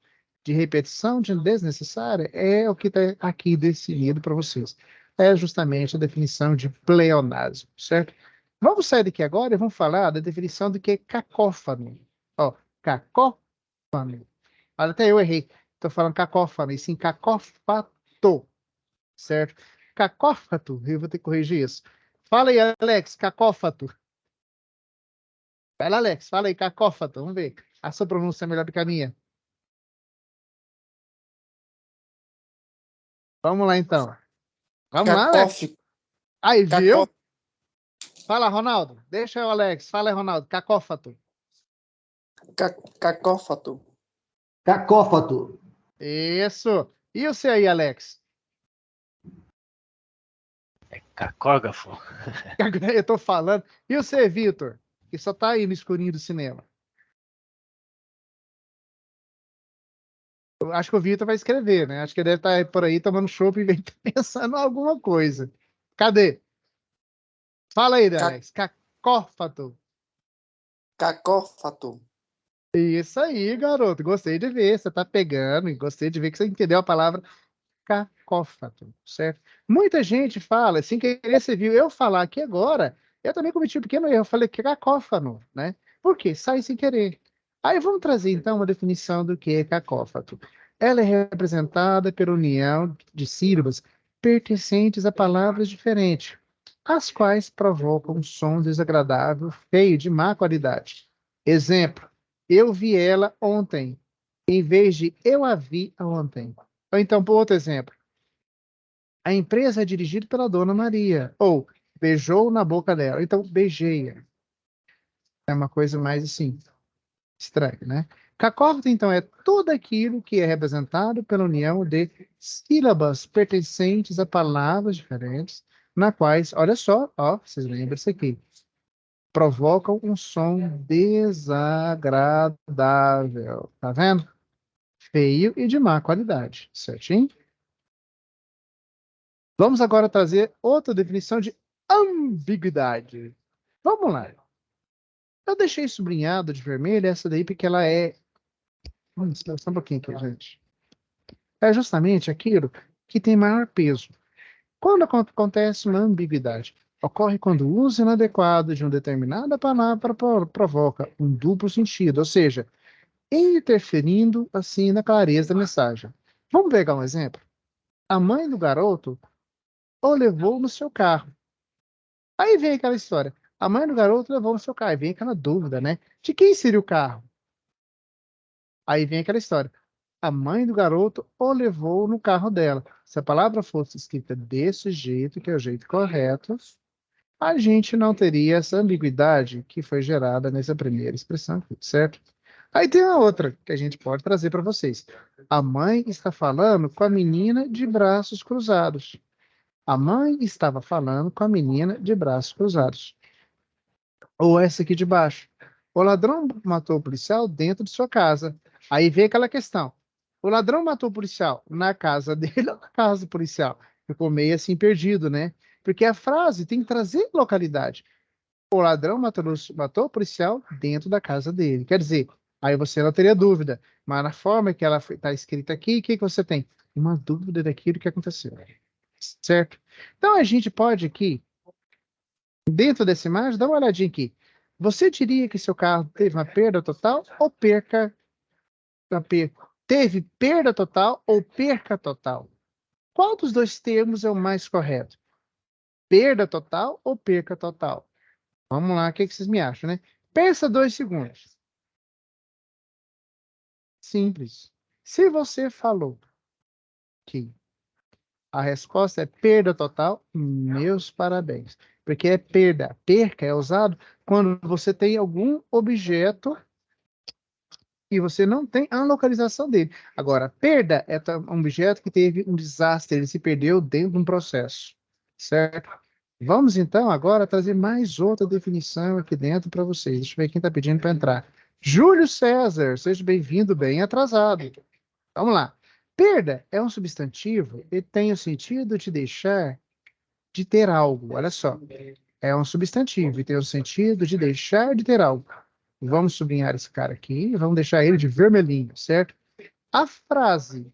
de repetição de desnecessária, é o que está aqui definido para vocês. É justamente a definição de pleonasmo, certo? Vamos sair daqui agora e vamos falar da definição do que é cacófano. Ó, cacófano. Olha, até eu errei. Estou falando cacófano, e sim cacófato, certo? Cacófato, eu vou ter que corrigir isso. Fala aí, Alex, cacófato. Vai lá, Alex, fala aí, cacófato. Vamos ver. A sua pronúncia é melhor do que a minha. Vamos lá, então. Vamos lá, Alex. Cacófico. Aí, viu? Cacó... Fala, Ronaldo. Deixa eu, Alex. Fala aí, Ronaldo. Cacófato. Cacófato. Cacófato. Isso. E você aí, Alex? Cacógrafo. Eu tô falando. E você, Vitor? Que só tá aí no escurinho do cinema. Eu acho que o Vitor vai escrever, né? Acho que ele deve estar por aí tomando chopp e vem pensando em alguma coisa. Cadê? Fala aí, Alex. Cacófato. Cacófato. Isso aí, garoto. Gostei de ver. Você tá pegando e gostei de ver que você entendeu a palavra cacófato, certo? Muita gente fala, sem querer, você viu eu falar aqui agora, eu também cometi um pequeno erro, eu falei que cacófano, né? Por quê? Sai sem querer. Aí vamos trazer então uma definição do que é cacófato. Ela é representada pela união de sílabas pertencentes a palavras diferentes, as quais provocam um som desagradável, feio, de má qualidade. Exemplo, eu vi ela ontem, em vez de eu a vi ontem. Ou então, por outro exemplo, a empresa é dirigida pela dona Maria. Ou beijou na boca dela. Então, beijei-a. É uma coisa mais assim, estranha, né? Cacófato, então, é tudo aquilo que é representado pela união de sílabas pertencentes a palavras diferentes, na quais, olha só, ó, vocês lembram isso aqui, provocam um som desagradável. Tá vendo? Feio e de má qualidade, certinho? Vamos agora trazer outra definição de ambiguidade. Vamos lá. Eu deixei sublinhado de vermelho essa daí porque ela é. Espera só um pouquinho aqui, gente. É justamente aquilo que tem maior peso. Quando acontece uma ambiguidade? Ocorre quando o uso inadequado de uma determinada palavra provoca um duplo sentido, ou seja, interferindo assim na clareza da mensagem. Vamos pegar um exemplo? A mãe do garoto o levou no seu carro. Aí vem aquela história. A mãe do garoto levou no seu carro. Aí vem aquela dúvida, né? De quem seria o carro? Aí vem aquela história. A mãe do garoto o levou no carro dela. Se a palavra fosse escrita desse jeito, que é o jeito correto, a gente não teria essa ambiguidade que foi gerada nessa primeira expressão aqui, certo? Aí tem a outra que a gente pode trazer para vocês. A mãe está falando com a menina de braços cruzados. A mãe estava falando com a menina de braços cruzados. Ou essa aqui de baixo. O ladrão matou o policial dentro de sua casa. Aí vem aquela questão. O ladrão matou o policial na casa dele ou na casa do policial? Ficou meio assim perdido, né? Porque a frase tem que trazer localidade. O ladrão matou o policial dentro da casa dele. Quer dizer, aí você não teria dúvida. Mas na forma que ela está escrita aqui, o que você tem? Uma dúvida daquilo que aconteceu. Certo? Então a gente pode aqui, dentro dessa imagem, dá uma olhadinha aqui. Você diria que seu carro teve uma perda total ou teve perda total ou perca total? Qual dos dois termos é o mais correto? Perda total ou perca total? Vamos lá, o que vocês me acham, né? Pensa 2 segundos. Simples. Se você falou que a resposta é perda total, meus parabéns. Porque é perda. Perca é usado quando você tem algum objeto e você não tem a localização dele. Agora, perda é um objeto que teve um desastre, ele se perdeu dentro de um processo, certo? Vamos então agora trazer mais outra definição aqui dentro para vocês. Deixa eu ver quem está pedindo para entrar. Júlio César, seja bem-vindo, bem atrasado. Vamos lá. Perda é um substantivo e tem o sentido de deixar de ter algo. Olha só. É um substantivo e tem o sentido de deixar de ter algo. Vamos sublinhar esse cara aqui, vamos deixar ele de vermelhinho, certo? A frase,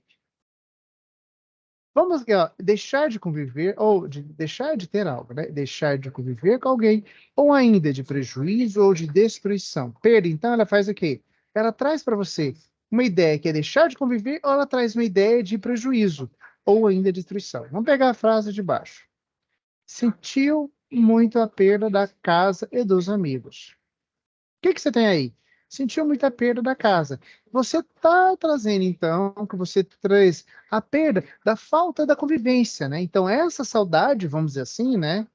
vamos aqui, ó, deixar de conviver, ou de deixar de ter algo, né? Deixar de conviver com alguém, ou ainda de prejuízo ou de destruição. Perda, então, ela faz o quê? Ela traz para você uma ideia que é deixar de conviver, ou ela traz uma ideia de prejuízo, ou ainda destruição. Vamos pegar a frase de baixo. Sentiu muito a perda da casa e dos amigos. O que você tem aí? Sentiu muita perda da casa. Você está trazendo, então, que você traz a perda da falta da convivência, né? Então, essa saudade, vamos dizer assim, né?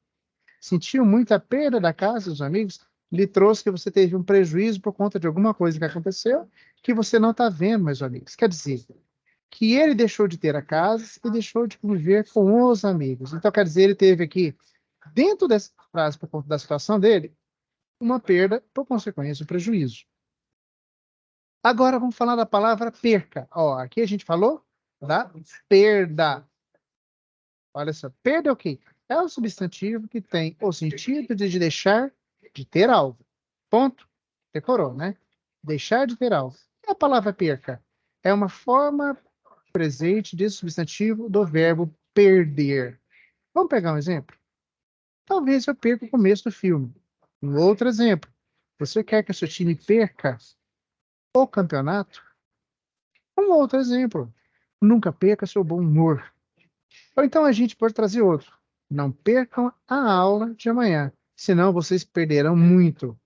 Sentiu muita perda da casa dos amigos, lhe trouxe que você teve um prejuízo por conta de alguma coisa que aconteceu que você não está vendo, meus amigos. Quer dizer, que ele deixou de ter a casa e deixou de conviver com os amigos. Então, quer dizer, ele teve aqui, dentro dessa frase, por conta da situação dele, uma perda, por consequência, um prejuízo. Agora vamos falar da palavra perca. Ó, aqui a gente falou da perda. Olha só, perda é o quê? É um substantivo que tem o sentido de deixar de ter algo. Ponto. Decorou, né? Deixar de ter algo. E a palavra perca? É uma forma presente desse substantivo do verbo perder. Vamos pegar um exemplo? Talvez eu perca o começo do filme. Um outro exemplo. Você quer que o seu time perca o campeonato? Um outro exemplo. Nunca perca seu bom humor. Ou então a gente pode trazer outro. Não percam a aula de amanhã, senão vocês perderão muito.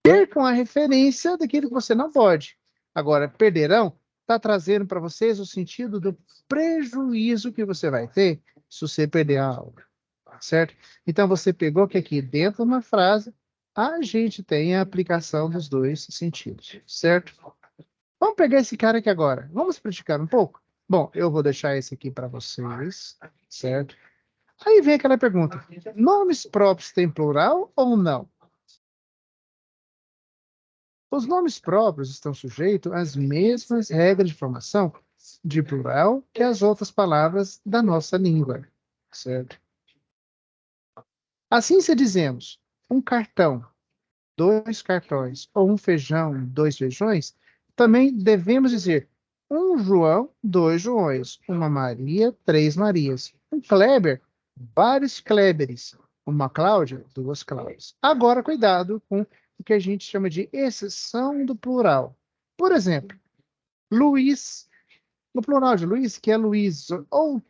Percam a referência daquilo que você não pode. Agora, perderão está trazendo para vocês o sentido do prejuízo que você vai ter se você perder a aula, certo? Então você pegou que aqui dentro de uma frase a gente tem a aplicação dos dois sentidos, certo? Vamos pegar esse cara aqui agora. Vamos praticar um pouco? Bom, eu vou deixar esse aqui para vocês, certo? Aí vem aquela pergunta: nomes próprios têm plural ou não? Os nomes próprios estão sujeitos às mesmas regras de formação de plural que as outras palavras da nossa língua, certo? Assim, se dizemos um cartão, 2 cartões, ou um feijão, 2 feijões, também devemos dizer um João, 2 Joões, uma Maria, 3 Marias, um Kleber, vários Kleberes, uma Cláudia, 2 Cláudias. Agora, cuidado com o que a gente chama de exceção do plural. Por exemplo, Luiz, no plural de Luiz, que é Luiz, ou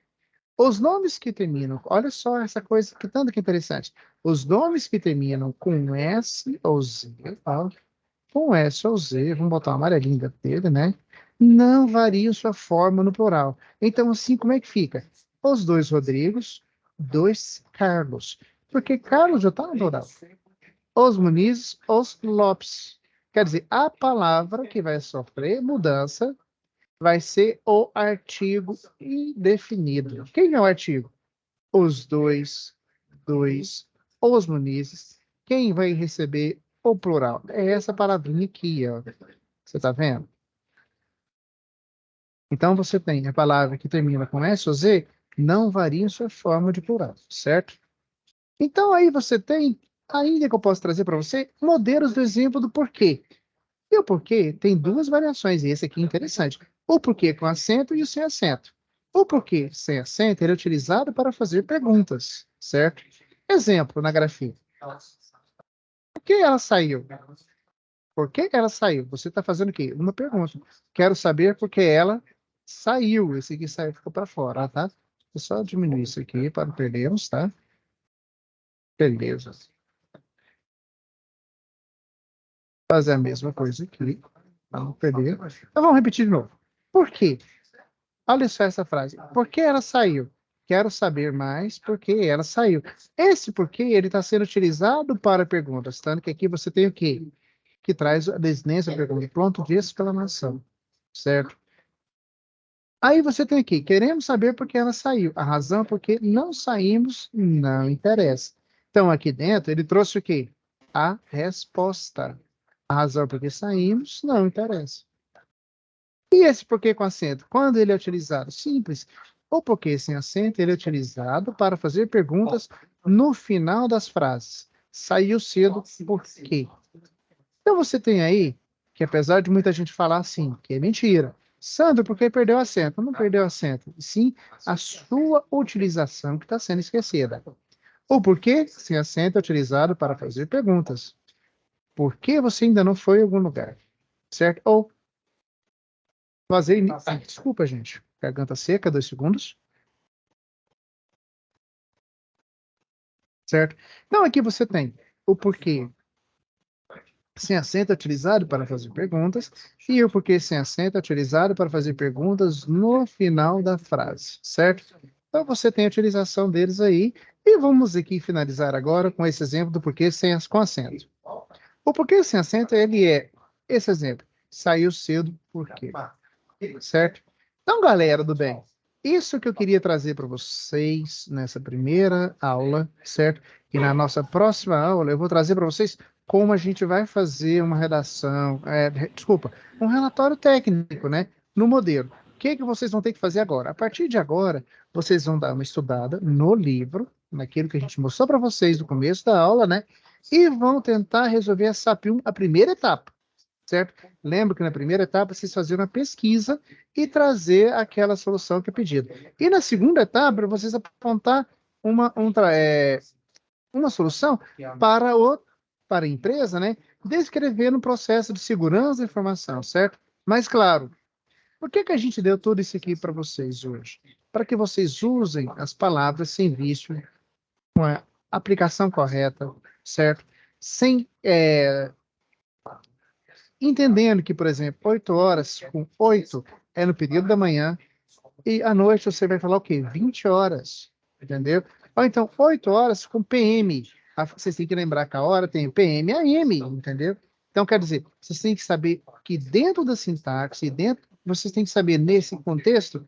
os nomes que terminam, olha só essa coisa que tanto que interessante. Os nomes que terminam com S ou Z, ó, com S ou Z, vamos botar uma amarelinha dele, né? Não varia sua forma no plural. Então, assim, como é que fica? Os 2 Rodrigos, 2 Carlos. Porque Carlos já está no plural. Os Munizes, os Lopes. Quer dizer, a palavra que vai sofrer mudança vai ser o artigo indefinido. Quem é o artigo? Os 2, os Munizes. Quem vai receber o plural? É essa palavrinha aqui, ó. Você está vendo? Então, você tem a palavra que termina com S ou Z, não varia sua forma de plural, certo? Então, aí você tem, ainda que eu posso trazer para você, modelos do exemplo do porquê. E o porquê tem 2 variações, e esse aqui é interessante. O porquê com acento e o sem acento. O porquê sem acento ele é utilizado para fazer perguntas, certo? Exemplo na grafia. Por que ela saiu? Por que ela saiu? Você está fazendo o quê? Uma pergunta. Quero saber por que ela saiu. Esse aqui saiu, ficou para fora, tá? Vou só diminuir isso aqui para não perdermos, tá? Beleza. fazer a mesma coisa aqui, para não perder. Então vamos repetir de novo. Por quê? Olha só essa frase. Por que ela saiu? Quero saber mais por que ela saiu. Esse porquê, ele está sendo utilizado para perguntas, tanto que aqui você tem o quê? Que traz a desinência da pergunta, pronto de exclamação, certo? Aí você tem aqui, queremos saber por que ela saiu. A razão por que não saímos não interessa. Então, aqui dentro, ele trouxe o quê? A resposta. A razão por que saímos não interessa. E esse porquê com acento? Quando ele é utilizado simples, o porquê sem acento, ele é utilizado para fazer perguntas no final das frases. Saiu cedo por quê? Então você tem aí, que apesar de muita gente falar assim, que é mentira, Sandro, por que perdeu o acento? Não perdeu o acento, sim a sua utilização que está sendo esquecida. O porquê sem acento é utilizado para fazer perguntas. Por que você ainda não foi em algum lugar? Certo? Ou fazer... desculpa, gente. Garganta seca, 2 segundos. Certo? Então, aqui você tem o porquê sem acento é utilizado para fazer perguntas e o porquê sem acento é utilizado para fazer perguntas no final da frase, certo? Então, você tem a utilização deles aí e vamos aqui finalizar agora com esse exemplo do porquê com acento. O porquê sem acento, ele é esse exemplo. Saiu cedo, por quê? Certo? Então, galera do bem, isso que eu queria trazer para vocês nessa primeira aula, certo? E na nossa próxima aula, eu vou trazer para vocês como a gente vai fazer uma redação, um relatório técnico, né? No modelo. O que que vocês vão ter que fazer agora? A partir de agora, vocês vão dar uma estudada no livro, naquilo que a gente mostrou para vocês no começo da aula, né? E vão tentar resolver a SAP 1, a primeira etapa, certo? Lembra que na primeira etapa vocês faziam uma pesquisa e trazer aquela solução que é pedida. E na segunda etapa, vocês apontar uma solução para a empresa, né? Descrevendo o processo de segurança da informação, certo? Mas, claro, por que a gente deu tudo isso aqui para vocês hoje? Para que vocês usem as palavras sem vício, com a aplicação correta, certo? Sem... entendendo que, por exemplo, 8 horas com 8 é no período da manhã e à noite você vai falar o quê? 20 horas, entendeu? Ou então 8 horas com PM. Vocês têm que lembrar que a hora tem PM e AM, entendeu? Então, quer dizer, vocês têm que saber que dentro da sintaxe, vocês têm que saber nesse contexto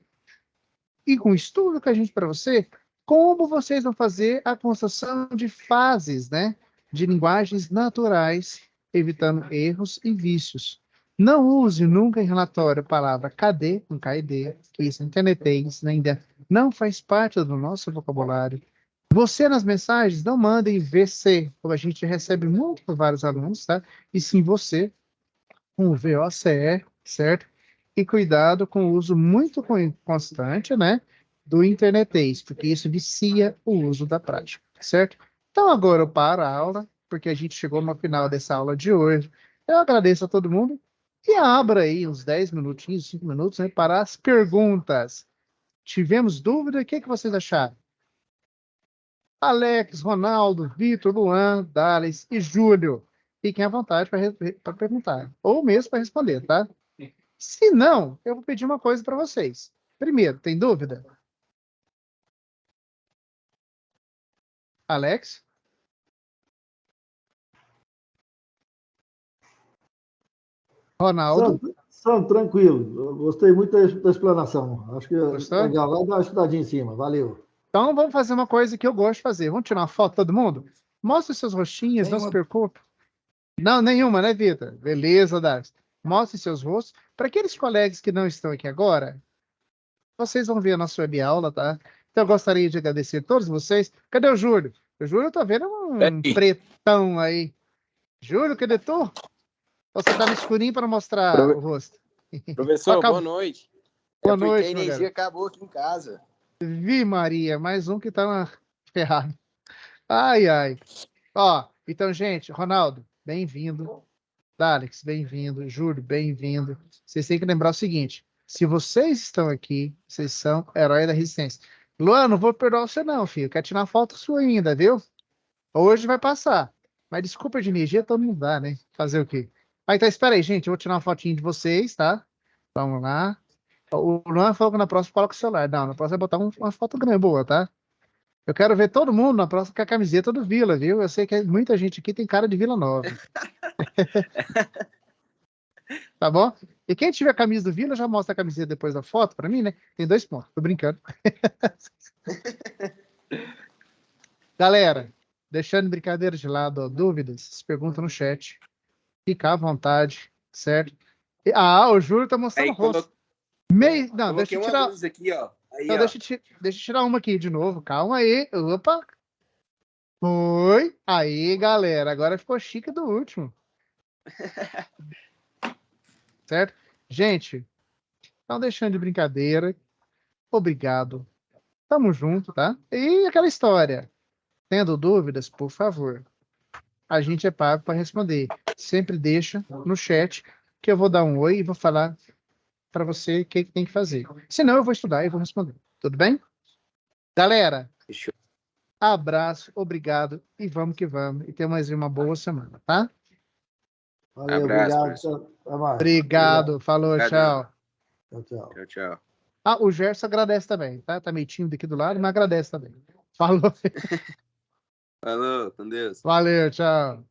e com o estudo que a gente para você, como vocês vão fazer a construção de fases, né? De linguagens naturais, evitando erros e vícios. Não use nunca em relatório a palavra KD, com KD, que isso é internetês, né? Ainda não faz parte do nosso vocabulário. Você nas mensagens, não mandem VC, como a gente recebe muito por vários alunos, tá? E sim você, com o VOCE, certo? E cuidado com o uso muito constante, né? Do internetês, porque isso vicia o uso da prática, certo? Então agora eu paro a aula, porque a gente chegou no final dessa aula de hoje. Eu agradeço a todo mundo e abra aí uns 10 minutinhos, 5 minutos, né, para as perguntas. Tivemos dúvida? O que vocês acharam? Alex, Ronaldo, Vitor, Luan, Dales e Júlio. Fiquem à vontade para perguntar, ou mesmo para responder, tá? Se não, eu vou pedir uma coisa para vocês. Primeiro, tem dúvida? Alex? Ronaldo? Sandro, tranquilo. Eu gostei muito da explanação. Acho que Gostou? legal. Vai dar uma estudadinha em cima. Valeu. Então vamos fazer uma coisa que eu gosto de fazer. Vamos tirar uma foto todo mundo? Mostra os seus rostinhos, não se preocupe. Não, nenhuma, né, Vitor? Beleza, Darcy. Mostre seus rostos. Para aqueles colegas que não estão aqui agora, vocês vão ver a nossa web aula, tá? Então eu gostaria de agradecer a todos vocês. Cadê o Júlio? O Júlio, eu tô vendo um pretão aí. Júlio, cadê tu? Você tá no escurinho para mostrar o rosto. Professor, boa noite. Boa noite, a energia acabou aqui em casa. Vi, Maria, mais um que tá ferrado. Ai, ai. Ó, então, gente, Ronaldo, bem-vindo. Alex, bem-vindo. Júlio, bem-vindo. Vocês têm que lembrar o seguinte, se vocês estão aqui, vocês são herói da resistência. Luan, não vou perdoar você não, filho. Quer tirar foto sua ainda, viu? Hoje vai passar. Mas desculpa de energia, todo mundo dá, né? Fazer o quê? Ah, então espera aí, gente. Eu vou tirar uma fotinha de vocês, tá? Vamos lá. O Luan falou que na próxima coloca o celular. Não, na próxima vai botar uma foto grande boa, tá? Eu quero ver todo mundo na próxima com a camiseta do Vila, viu? Eu sei que muita gente aqui tem cara de Vila Nova. Tá bom? E quem tiver a camisa do Vila, já mostra a camiseta depois da foto pra mim, né? Tem 2 pontos. Tô brincando. Galera, deixando brincadeira de lado, ó, dúvidas, se pergunta no chat. Fica à vontade, certo? O Júlio tá mostrando o rosto. Não, deixa eu tirar. Luz aqui, ó. Aí, Não, ó. deixa eu tirar uma aqui de novo. Calma aí. Opa. Foi. Aí, galera. Agora ficou chique do último. Certo? Gente, não deixando de brincadeira. Obrigado. Tamo junto, tá? E aquela história. Tendo dúvidas, por favor. A gente é pago para responder. Sempre deixa no chat que eu vou dar um oi e vou falar para você o que tem que fazer. Senão eu vou estudar e vou responder. Tudo bem? Galera, Fechou. abraço, obrigado e vamos que vamos. E tenha mais uma boa semana, tá? Valeu, Abraço, obrigado. professor. Até mais. Obrigado, falou, Obrigadão. tchau. Tchau, tchau. Tchau, tchau. O Gerson agradece também, tá? Tá meio tímido aqui do lado, mas agradece também. Falou. Falou, com Deus. Valeu, tchau.